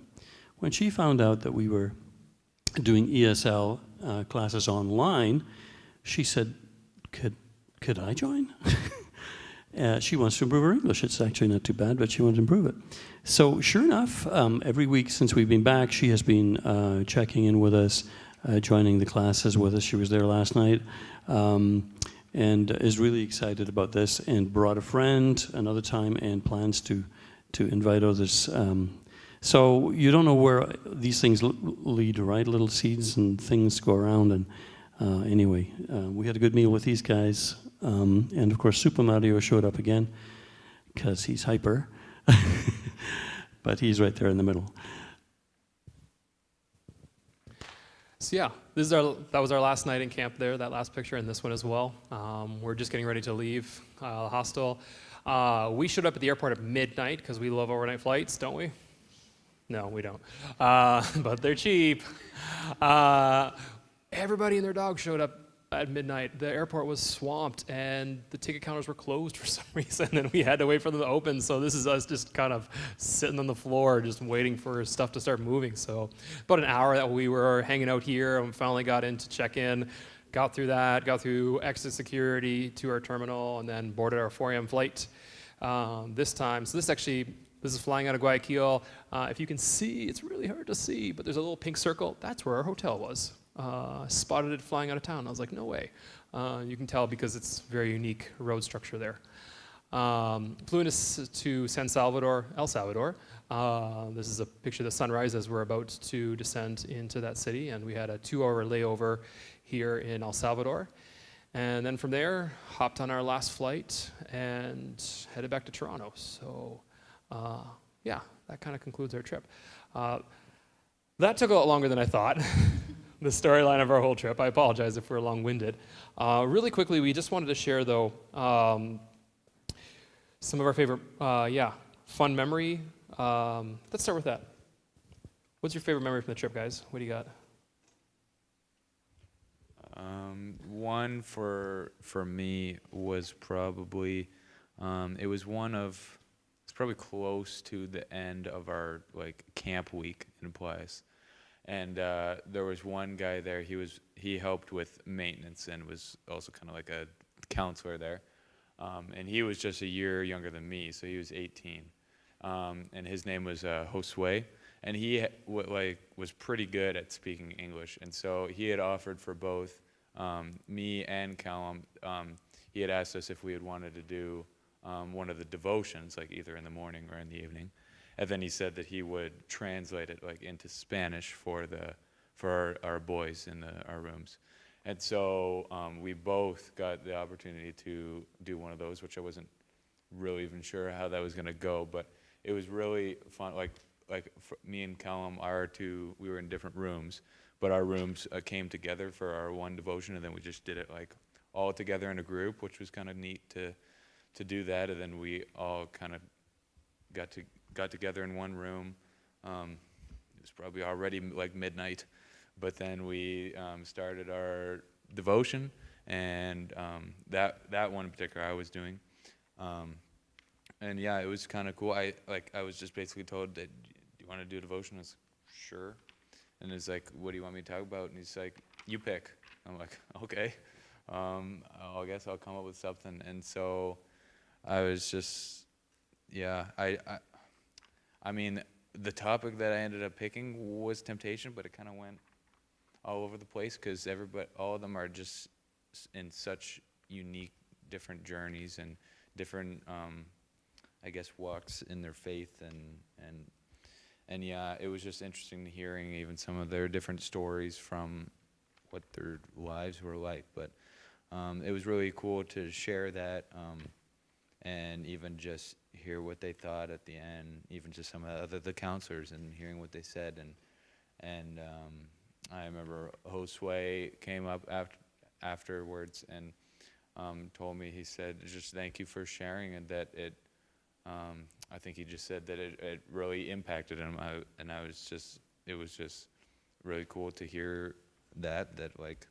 when she found out that we were doing ESL classes online, she said, could I join? She wants to improve her English. It's actually not too bad, but she wants to improve it. So sure enough, every week since we've been back, she has been checking in with us, joining the classes with us. She was there last night, and is really excited about this, and brought a friend another time and plans to invite others. So you don't know where these things lead, right? Little seeds and things go around. And anyway, we had a good meal with these guys. And of course, Super Mario showed up again because he's hyper. But he's right there in the middle. So yeah, that was our last night in camp there, that last picture, and this one as well. We're just getting ready to leave the hostel. We showed up at the airport at midnight because we love overnight flights, don't we? No, we don't. But they're cheap. Everybody and their dog showed up at midnight. The airport was swamped, and the ticket counters were closed for some reason, and we had to wait for them to open. So this is us just kind of sitting on the floor, just waiting for stuff to start moving. So about an hour that we were hanging out here, and we finally got in to check in, got through that, got through exit security to our terminal, and then boarded our 4 a.m. flight this time. So this is flying out of Guayaquil. If you can see, it's really hard to see, but there's a little pink circle. That's where our hotel was. Spotted it flying out of town. I was like, no way. You can tell because it's very unique road structure there. Flew into to San Salvador, El Salvador. This is a picture of the sunrise as we're about to descend into that city, and we had a 2-hour layover here in El Salvador. And then from there, hopped on our last flight and headed back to Toronto. So yeah, that kind of concludes our trip. That took a lot longer than I thought. The storyline of our whole trip. I apologize if we're long-winded. Really quickly, we just wanted to share, though, some of our favorite, fun memory. Let's start with that. What's your favorite memory from the trip, guys? What do you got? One for me was probably, it's probably close to the end of our camp week in place. And there was one guy there, he helped with maintenance and was also kind of like a counselor there. And he was just a year younger than me, so he was 18. And his name was Josue, and he was pretty good at speaking English. And so he had offered for both me and Callum. He had asked us if we had wanted to do one of the devotions, like either in the morning or in the evening. And then he said that he would translate it into Spanish for our boys in our rooms. And so we both got the opportunity to do one of those, which I wasn't really even sure how that was going to go, but it was really fun. Me and Callum, we were in different rooms, but our rooms came together for our one devotion, and then we just did it all together in a group, which was kind of neat to do that. And then we all kind of got together in one room. It was probably already midnight, but then we started our devotion, and that one in particular I was doing. And yeah, it was kind of cool. I was just basically told that, do you want to do a devotion? I was like, sure. And it's like, what do you want me to talk about? And he's like, you pick. I'm like, okay. I guess I'll come up with something. And so I was just, yeah, I mean, the topic that I ended up picking was temptation, but it kind of went all over the place because all of them are just in such unique, different journeys and different, walks in their faith, and yeah, it was just interesting hearing even some of their different stories from what their lives were like. But it was really cool to share that, and even just hear what they thought at the end, even just some of the counselors and hearing what they said. And I remember Josue came up afterwards and told me, he said, just thank you for sharing, and that I think he just said that it really impacted him, it was just really cool to hear that like,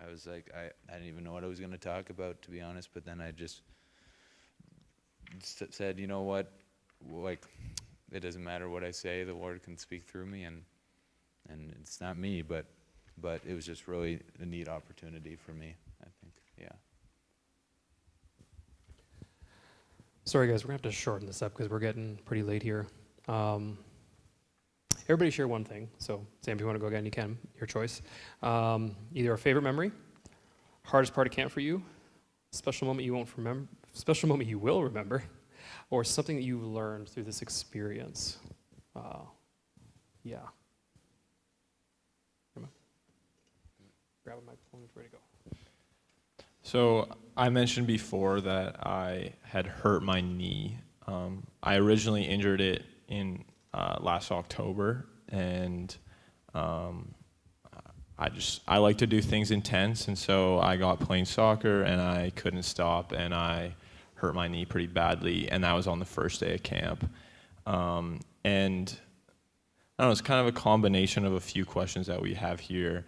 I was like, I didn't even know what I was going to talk about, to be honest, but then I just said, you know what, like, it doesn't matter what I say, the Lord can speak through me, and it's not me, but it was just really a neat opportunity for me, I think, yeah. Sorry, guys, we're going to have to shorten this up because we're getting pretty late here. Everybody share one thing. So, Sam, if you want to go again, you can. Your choice. Either a favorite memory, hardest part of camp for you, special moment you won't remember, special moment you will remember, or something that you learned through this experience. Yeah. Grab a microphone, it's ready to go. So I mentioned before that I had hurt my knee. I originally injured it in last October, and I like to do things intense, and so I got playing soccer and I couldn't stop, and I hurt my knee pretty badly, and that was on the first day of camp. And I don't know, it's kind of a combination of a few questions that we have here.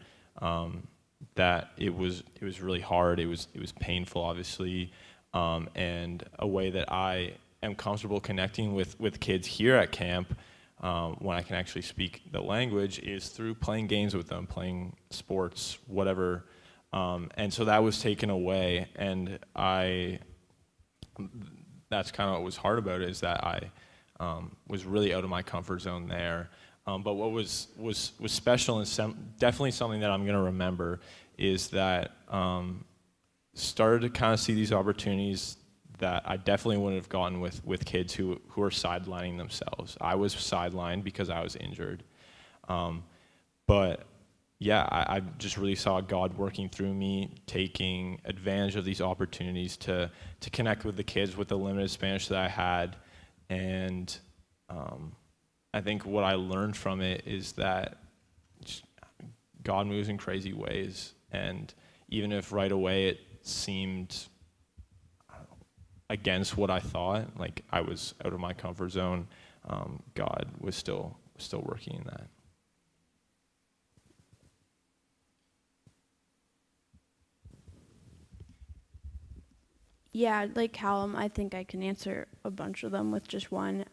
That it was really hard. It was painful, obviously, and a way that I am comfortable connecting with kids here at camp when I can actually speak the language is through playing games with them, playing sports, whatever. And so that was taken away, and that's kind of what was hard about it, is that I was really out of my comfort zone there. But what was special and definitely something that I'm going to remember is that started to kind of see these opportunities that I definitely wouldn't have gotten with kids who are sidelining themselves. I was sidelined because I was injured. But yeah, I just really saw God working through me, taking advantage of these opportunities to connect with the kids with the limited Spanish that I had. And I think what I learned from it is that God moves in crazy ways. And even if right away it seemed against what I thought, like I was out of my comfort zone, God was still working in that. Yeah, like Callum, I think I can answer a bunch of them with just one.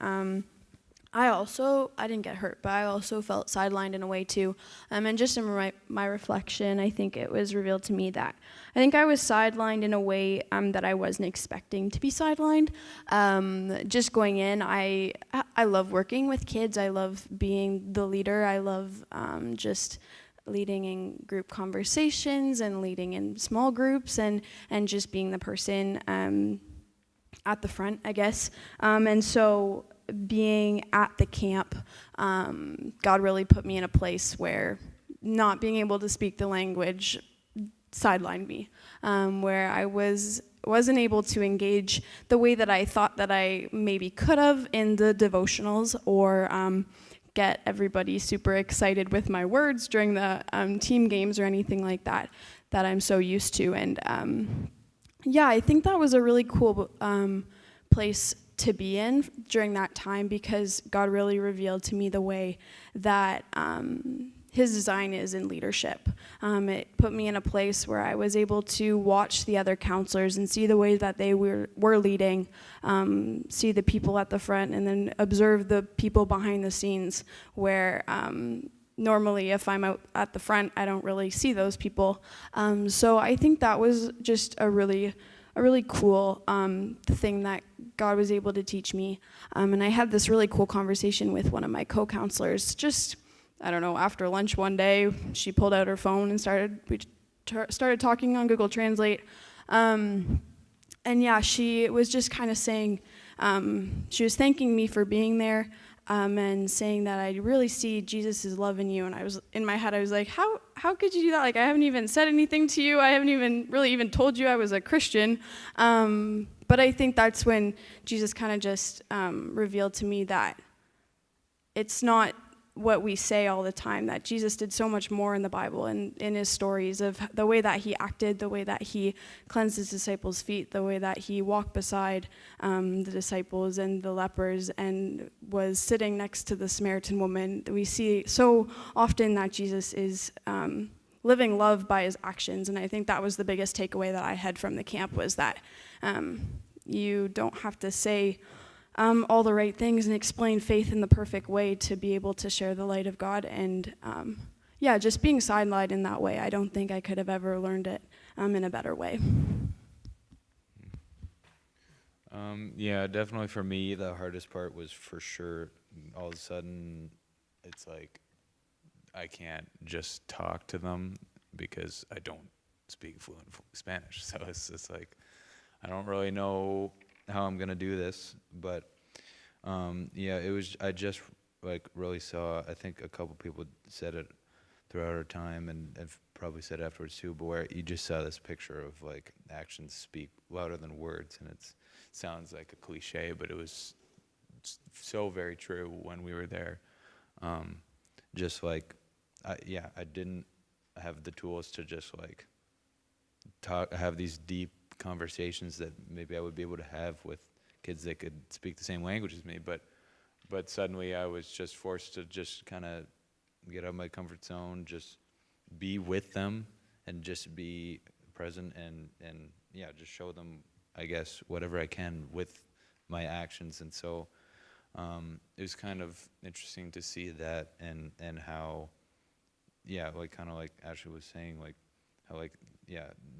I didn't get hurt, but I also felt sidelined in a way too. And just in my reflection, I think it was revealed to me that I think I was sidelined in a way that I wasn't expecting to be sidelined. Just going in, I love working with kids. I love being the leader. I love just leading in group conversations and leading in small groups and just being the person at the front, I guess. And so being at the camp, God really put me in a place where not being able to speak the language sidelined me, where I wasn't able to engage the way that I thought that I maybe could have in the devotionals, or get everybody super excited with my words during the team games or anything like that I'm so used to. And yeah, I think that was a really cool place to be in during that time, because God really revealed to me the way that his design is in leadership. It put me in a place where I was able to watch the other counselors and see the way that they were leading, see the people at the front, and then observe the people behind the scenes, where normally if I'm out at the front, I don't really see those people. So I think that was just a really cool thing that God was able to teach me. And I had this really cool conversation with one of my co-counselors. Just, I don't know, after lunch one day, she pulled out her phone and started talking on Google Translate. And yeah, she was just kind of saying, she was thanking me for being there, and saying that I really see Jesus' love in you. And I was, in my head, I was like, how could you do that? Like, I haven't even said anything to you. I haven't even really even told you I was a Christian. But I think that's when Jesus kind of just revealed to me that it's not what we say all the time, that Jesus did so much more in the Bible and in his stories of the way that he acted, the way that he cleansed his disciples' feet, the way that he walked beside the disciples and the lepers and was sitting next to the Samaritan woman. We see so often that Jesus is living love by his actions, and I think that was the biggest takeaway that I had from the camp, was that you don't have to say all the right things and explain faith in the perfect way to be able to share the light of God. And just being sidelined in that way, I don't think I could have ever learned it in a better way. Yeah, definitely for me, the hardest part was for sure, all of a sudden, it's like I can't just talk to them because I don't speak fluent Spanish. So it's just like, I don't really know how I'm gonna do this, but I just like really saw, I think a couple people said it throughout our time, and I've probably said afterwards too, but where you just saw this picture of like actions speak louder than words, and it sounds like a cliche, but it was so very true when we were there. Just like, I didn't have the tools to just like have these deep conversations that maybe I would be able to have with kids that could speak the same language as me, but suddenly I was just forced to just kind of get out of my comfort zone, just be with them and just be present and just show them, I guess, whatever I can with my actions. And so it was kind of interesting to see that and how, like kind of like Ashley was saying, like how like,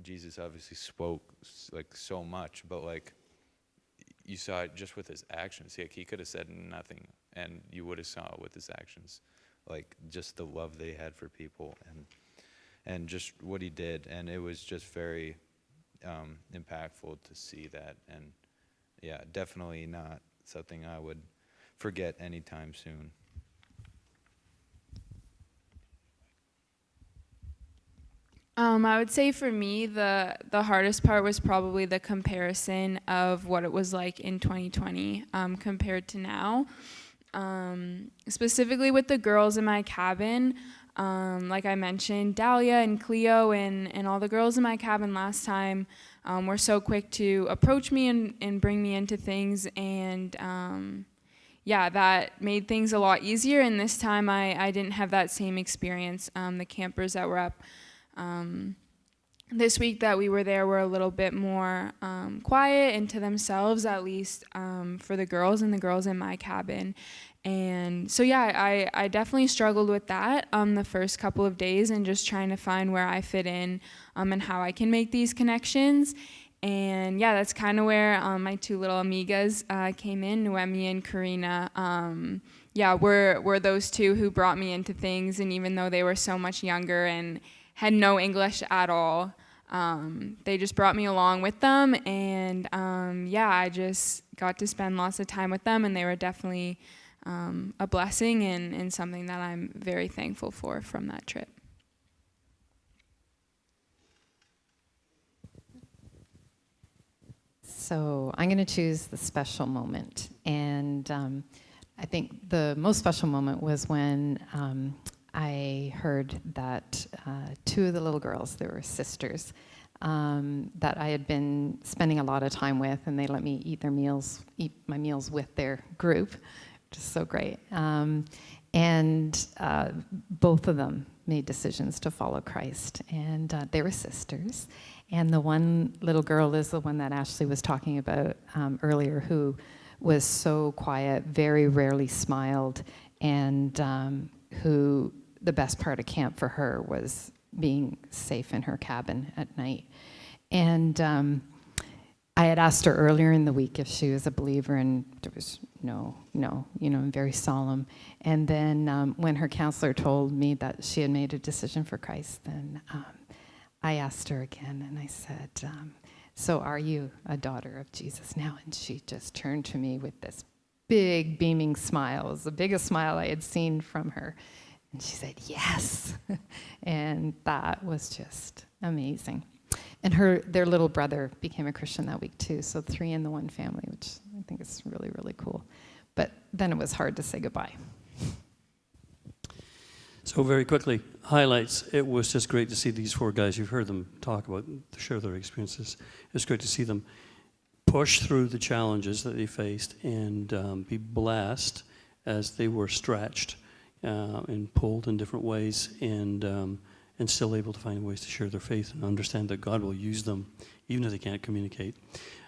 Jesus obviously spoke like so much, but like you saw it just with his actions. Like he could have said nothing, and you would have saw it with his actions, like just the love they had for people and just what he did. And it was just very impactful to see that. And definitely not something I would forget anytime soon. I would say for me, the hardest part was probably the comparison of what it was like in 2020 compared to now. Specifically with the girls in my cabin, like I mentioned, Dahlia and Cleo and all the girls in my cabin last time were so quick to approach me and bring me into things, and that made things a lot easier. And this time I didn't have that same experience. The campers that were up this week that we were there were a little bit more quiet and to themselves, at least for the girls and the girls in my cabin. And so I definitely struggled with that the first couple of days, and just trying to find where I fit in and how I can make these connections. And that's kind of where my two little amigas came in, Noemi and Karina. Were those two who brought me into things, and even though they were so much younger and had no English at all, they just brought me along with them, and I just got to spend lots of time with them, and they were definitely a blessing and something that I'm very thankful for from that trip. So I'm going to choose the special moment, and I think the most special moment was when I heard that two of the little girls, they were sisters, that I had been spending a lot of time with, and they let me eat my meals with their group, which is so great. And both of them made decisions to follow Christ, and they were sisters. And the one little girl is the one that Ashley was talking about earlier, who was so quiet, very rarely smiled, and who the best part of camp for her was being safe in her cabin at night. And I had asked her earlier in the week if she was a believer, and there was no, very solemn. And then when her counselor told me that she had made a decision for Christ, then I asked her again, and I said, so are you a daughter of Jesus now? And she just turned to me with this big beaming smile. It was the biggest smile I had seen from her. And she said, yes. And that was just amazing. And their little brother became a Christian that week too. So 3 in the one family, which I think is really, really cool. But then it was hard to say goodbye. So very quickly, highlights. It was just great to see these 4 guys. You've heard them talk about, share their experiences. It's great to see them push through the challenges that they faced and be blessed as they were stretched and pulled in different ways and still able to find ways to share their faith and understand that God will use them even if they can't communicate.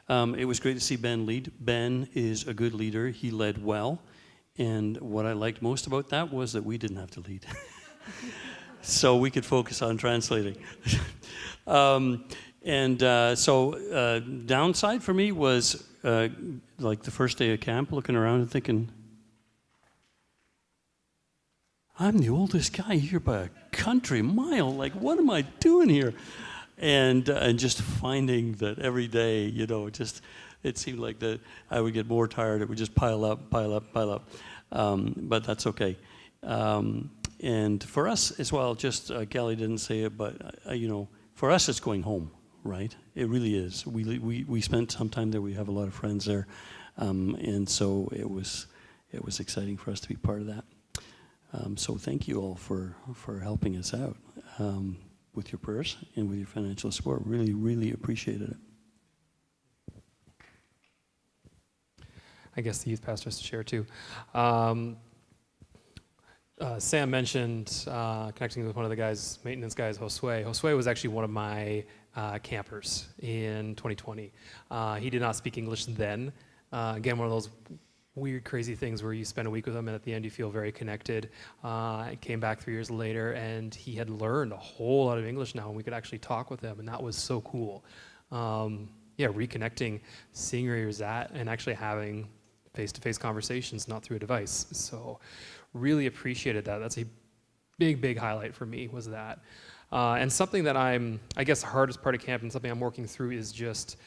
It was great to see Ben lead. Ben is a good leader. He led well. And what I liked most about that was that we didn't have to lead. So we could focus on translating. Downside for me was like the first day of camp, looking around and thinking, I'm the oldest guy here by a country mile. Like, what am I doing here? And just finding that every day, it seemed like that I would get more tired. It would just pile up. But that's okay. And for us as well, just Kelly didn't say it, but for us it's going home, right? It really is. We spent some time there. We have a lot of friends there, and so it was exciting for us to be part of that. So thank you all for helping us out with your prayers and with your financial support. Really, really appreciated it. I guess the youth pastor has to share too. Sam mentioned connecting with one of the guys, maintenance guys, Josue. Josue was actually one of my campers in 2020. He did not speak English then. Again, one of those weird, crazy things where you spend a week with him and at the end you feel very connected. I came back 3 years later and he had learned a whole lot of English now and we could actually talk with him and that was so cool. Reconnecting, seeing where he was at and actually having face-to-face conversations, not through a device. So really appreciated that. That's a big highlight for me was that. And something that I guess the hardest part of camp and something I'm working through is just,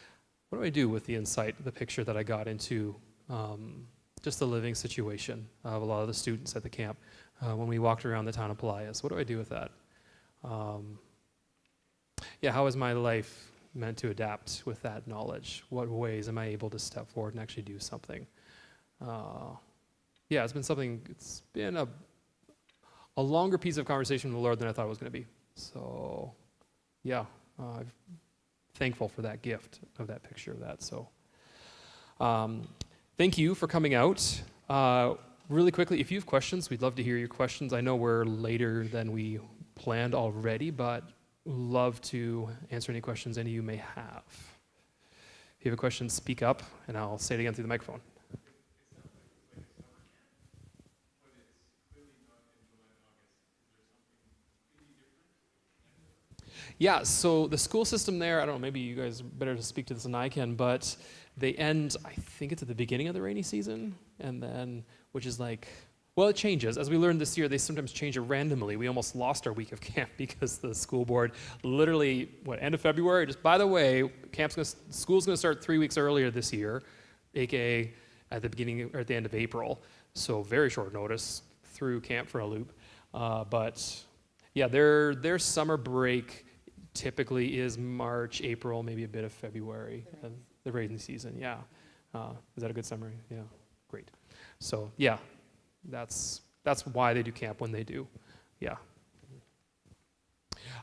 what do I do with the insight, the picture that I got into just the living situation of a lot of the students at the camp when we walked around the town of Pelias. What do I do with that? How is my life meant to adapt with that knowledge? What ways am I able to step forward and actually do something? It's been a longer piece of conversation with the Lord than I thought it was going to be. So, I'm thankful for that gift of that picture of that. So, thank you for coming out. Really quickly, if you have questions, we'd love to hear your questions. I know we're later than we planned already, but love to answer any questions any of you may have. If you have a question, speak up, and I'll say it again through the microphone. Yeah, so the school system there, I don't know, maybe you guys are better to speak to this than I can, but they end, I think it's at the beginning of the rainy season, and then, which is like, well, it changes. As we learned this year, they sometimes change it randomly. We almost lost our week of camp because the school board literally, end of February, just by the way, school's gonna start 3 weeks earlier this year, aka at the beginning or at the end of April. So very short notice, threw camp for a loop. Their summer break typically is March, April, maybe a bit of February, the rainy season, yeah. Is that a good summary? Yeah, great. So that's why they do camp when they do, yeah.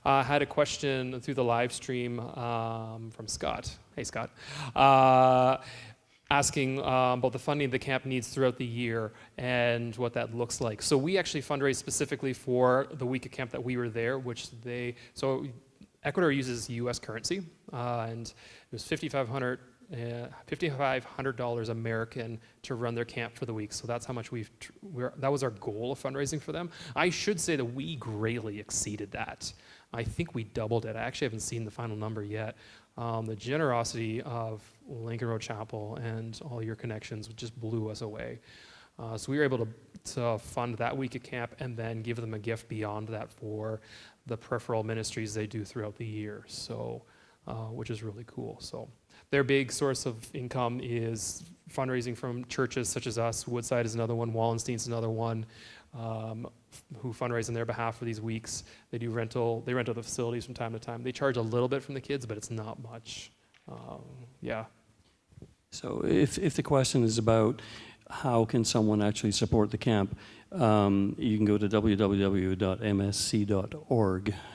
I had a question through the live stream from Scott. Hey, Scott. Asking about the funding the camp needs throughout the year and what that looks like. So we actually fundraise specifically for the week of camp that we were there, so Ecuador uses U.S. currency, and it was $5,500 American to run their camp for the week. So that's how much that was our goal of fundraising for them. I should say that we greatly exceeded that. I think we doubled it. I actually haven't seen the final number yet. The generosity of Lincoln Road Chapel and all your connections just blew us away. So we were able to fund that week of camp and then give them a gift beyond that for the peripheral ministries they do throughout the year. So, which is really cool. So their big source of income is fundraising from churches such as us. Woodside is another one. Wallenstein's another one. Who fundraise on their behalf for these weeks. They rental the facilities from time to time. They charge a little bit from the kids, but it's not much. So if the question is about how can someone actually support the camp, you can go to www.msc.org,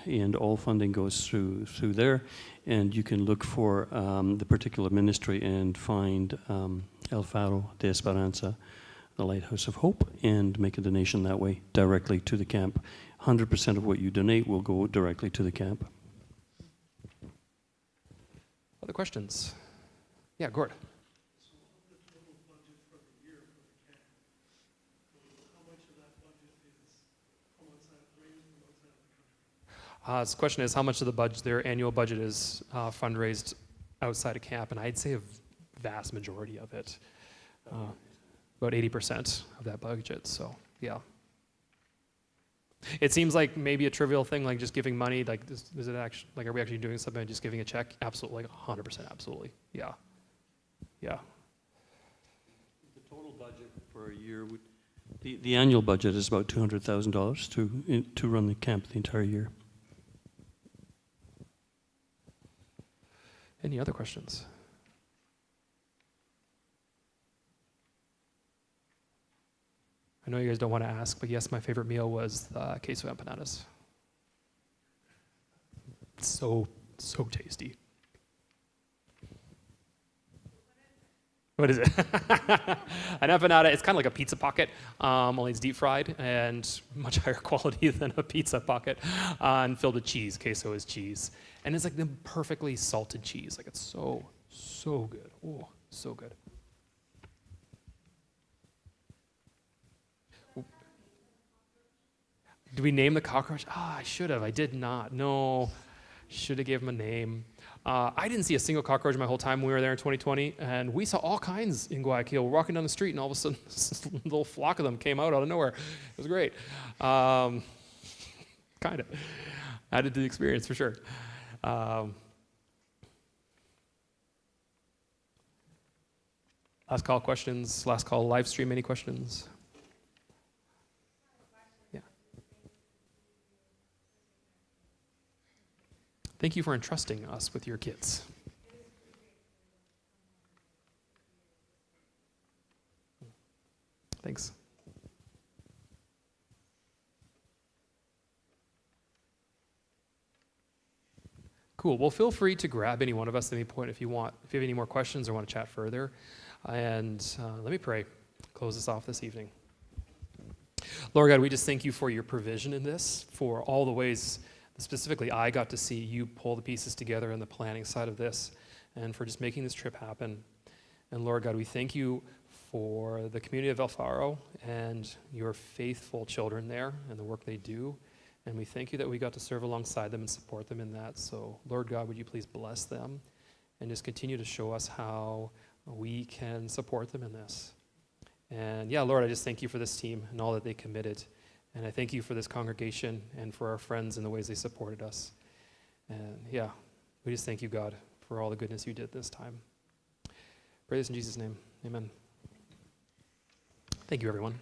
and all funding goes through there, and you can look for the particular ministry and find El Faro de Esperanza, the Lighthouse of Hope, and make a donation that way directly to the camp. 100% of what you donate will go directly to the camp. Other questions? Yeah, Gord. His question is how much of the budget, their annual budget, is fundraised outside of camp, and I'd say a vast majority of it, about 80% of that budget. So yeah, it seems like maybe a trivial thing, like just giving money. Like, is it actually, like, are we actually doing something? Just giving a check? Absolutely, like 100%, absolutely. Yeah, yeah. The total budget for a year would. The annual budget is about $200,000 to run the camp the entire year. Any other questions? I know you guys don't want to ask, but yes, my favorite meal was queso empanadas. So tasty. What is it? An empanada, it's kind of like a pizza pocket, only it's deep fried and much higher quality than a pizza pocket, and filled with cheese. Queso is cheese. And it's like the perfectly salted cheese. Like, it's so good. Oh, so good. Did we name the cockroach? I should have. I did not. No. Should have gave him a name. I didn't see a single cockroach my whole time when we were there in 2020, and we saw all kinds in Guayaquil. We're walking down the street, and all of a sudden, this little flock of them came out of nowhere. It was great. Kind of. Added to the experience, for sure. Last call questions. Last call live stream. Any questions? Yeah. Thank you for entrusting us with your kids. Thanks. Cool. Well, feel free to grab any one of us at any point if you want. If you have any more questions or want to chat further. And let me pray. Close this off this evening. Lord God, we just thank you for your provision in this, for all the ways specifically I got to see you pull the pieces together on the planning side of this, and for just making this trip happen. And Lord God, we thank you for the community of El Faro and your faithful children there and the work they do. And we thank you that we got to serve alongside them and support them in that. So Lord God, would you please bless them and just continue to show us how we can support them in this. And yeah, Lord, I just thank you for this team and all that they committed. And I thank you for this congregation and for our friends and the ways they supported us. And yeah, we just thank you, God, for all the goodness you did this time. Pray this in Jesus' name. Amen. Thank you, everyone.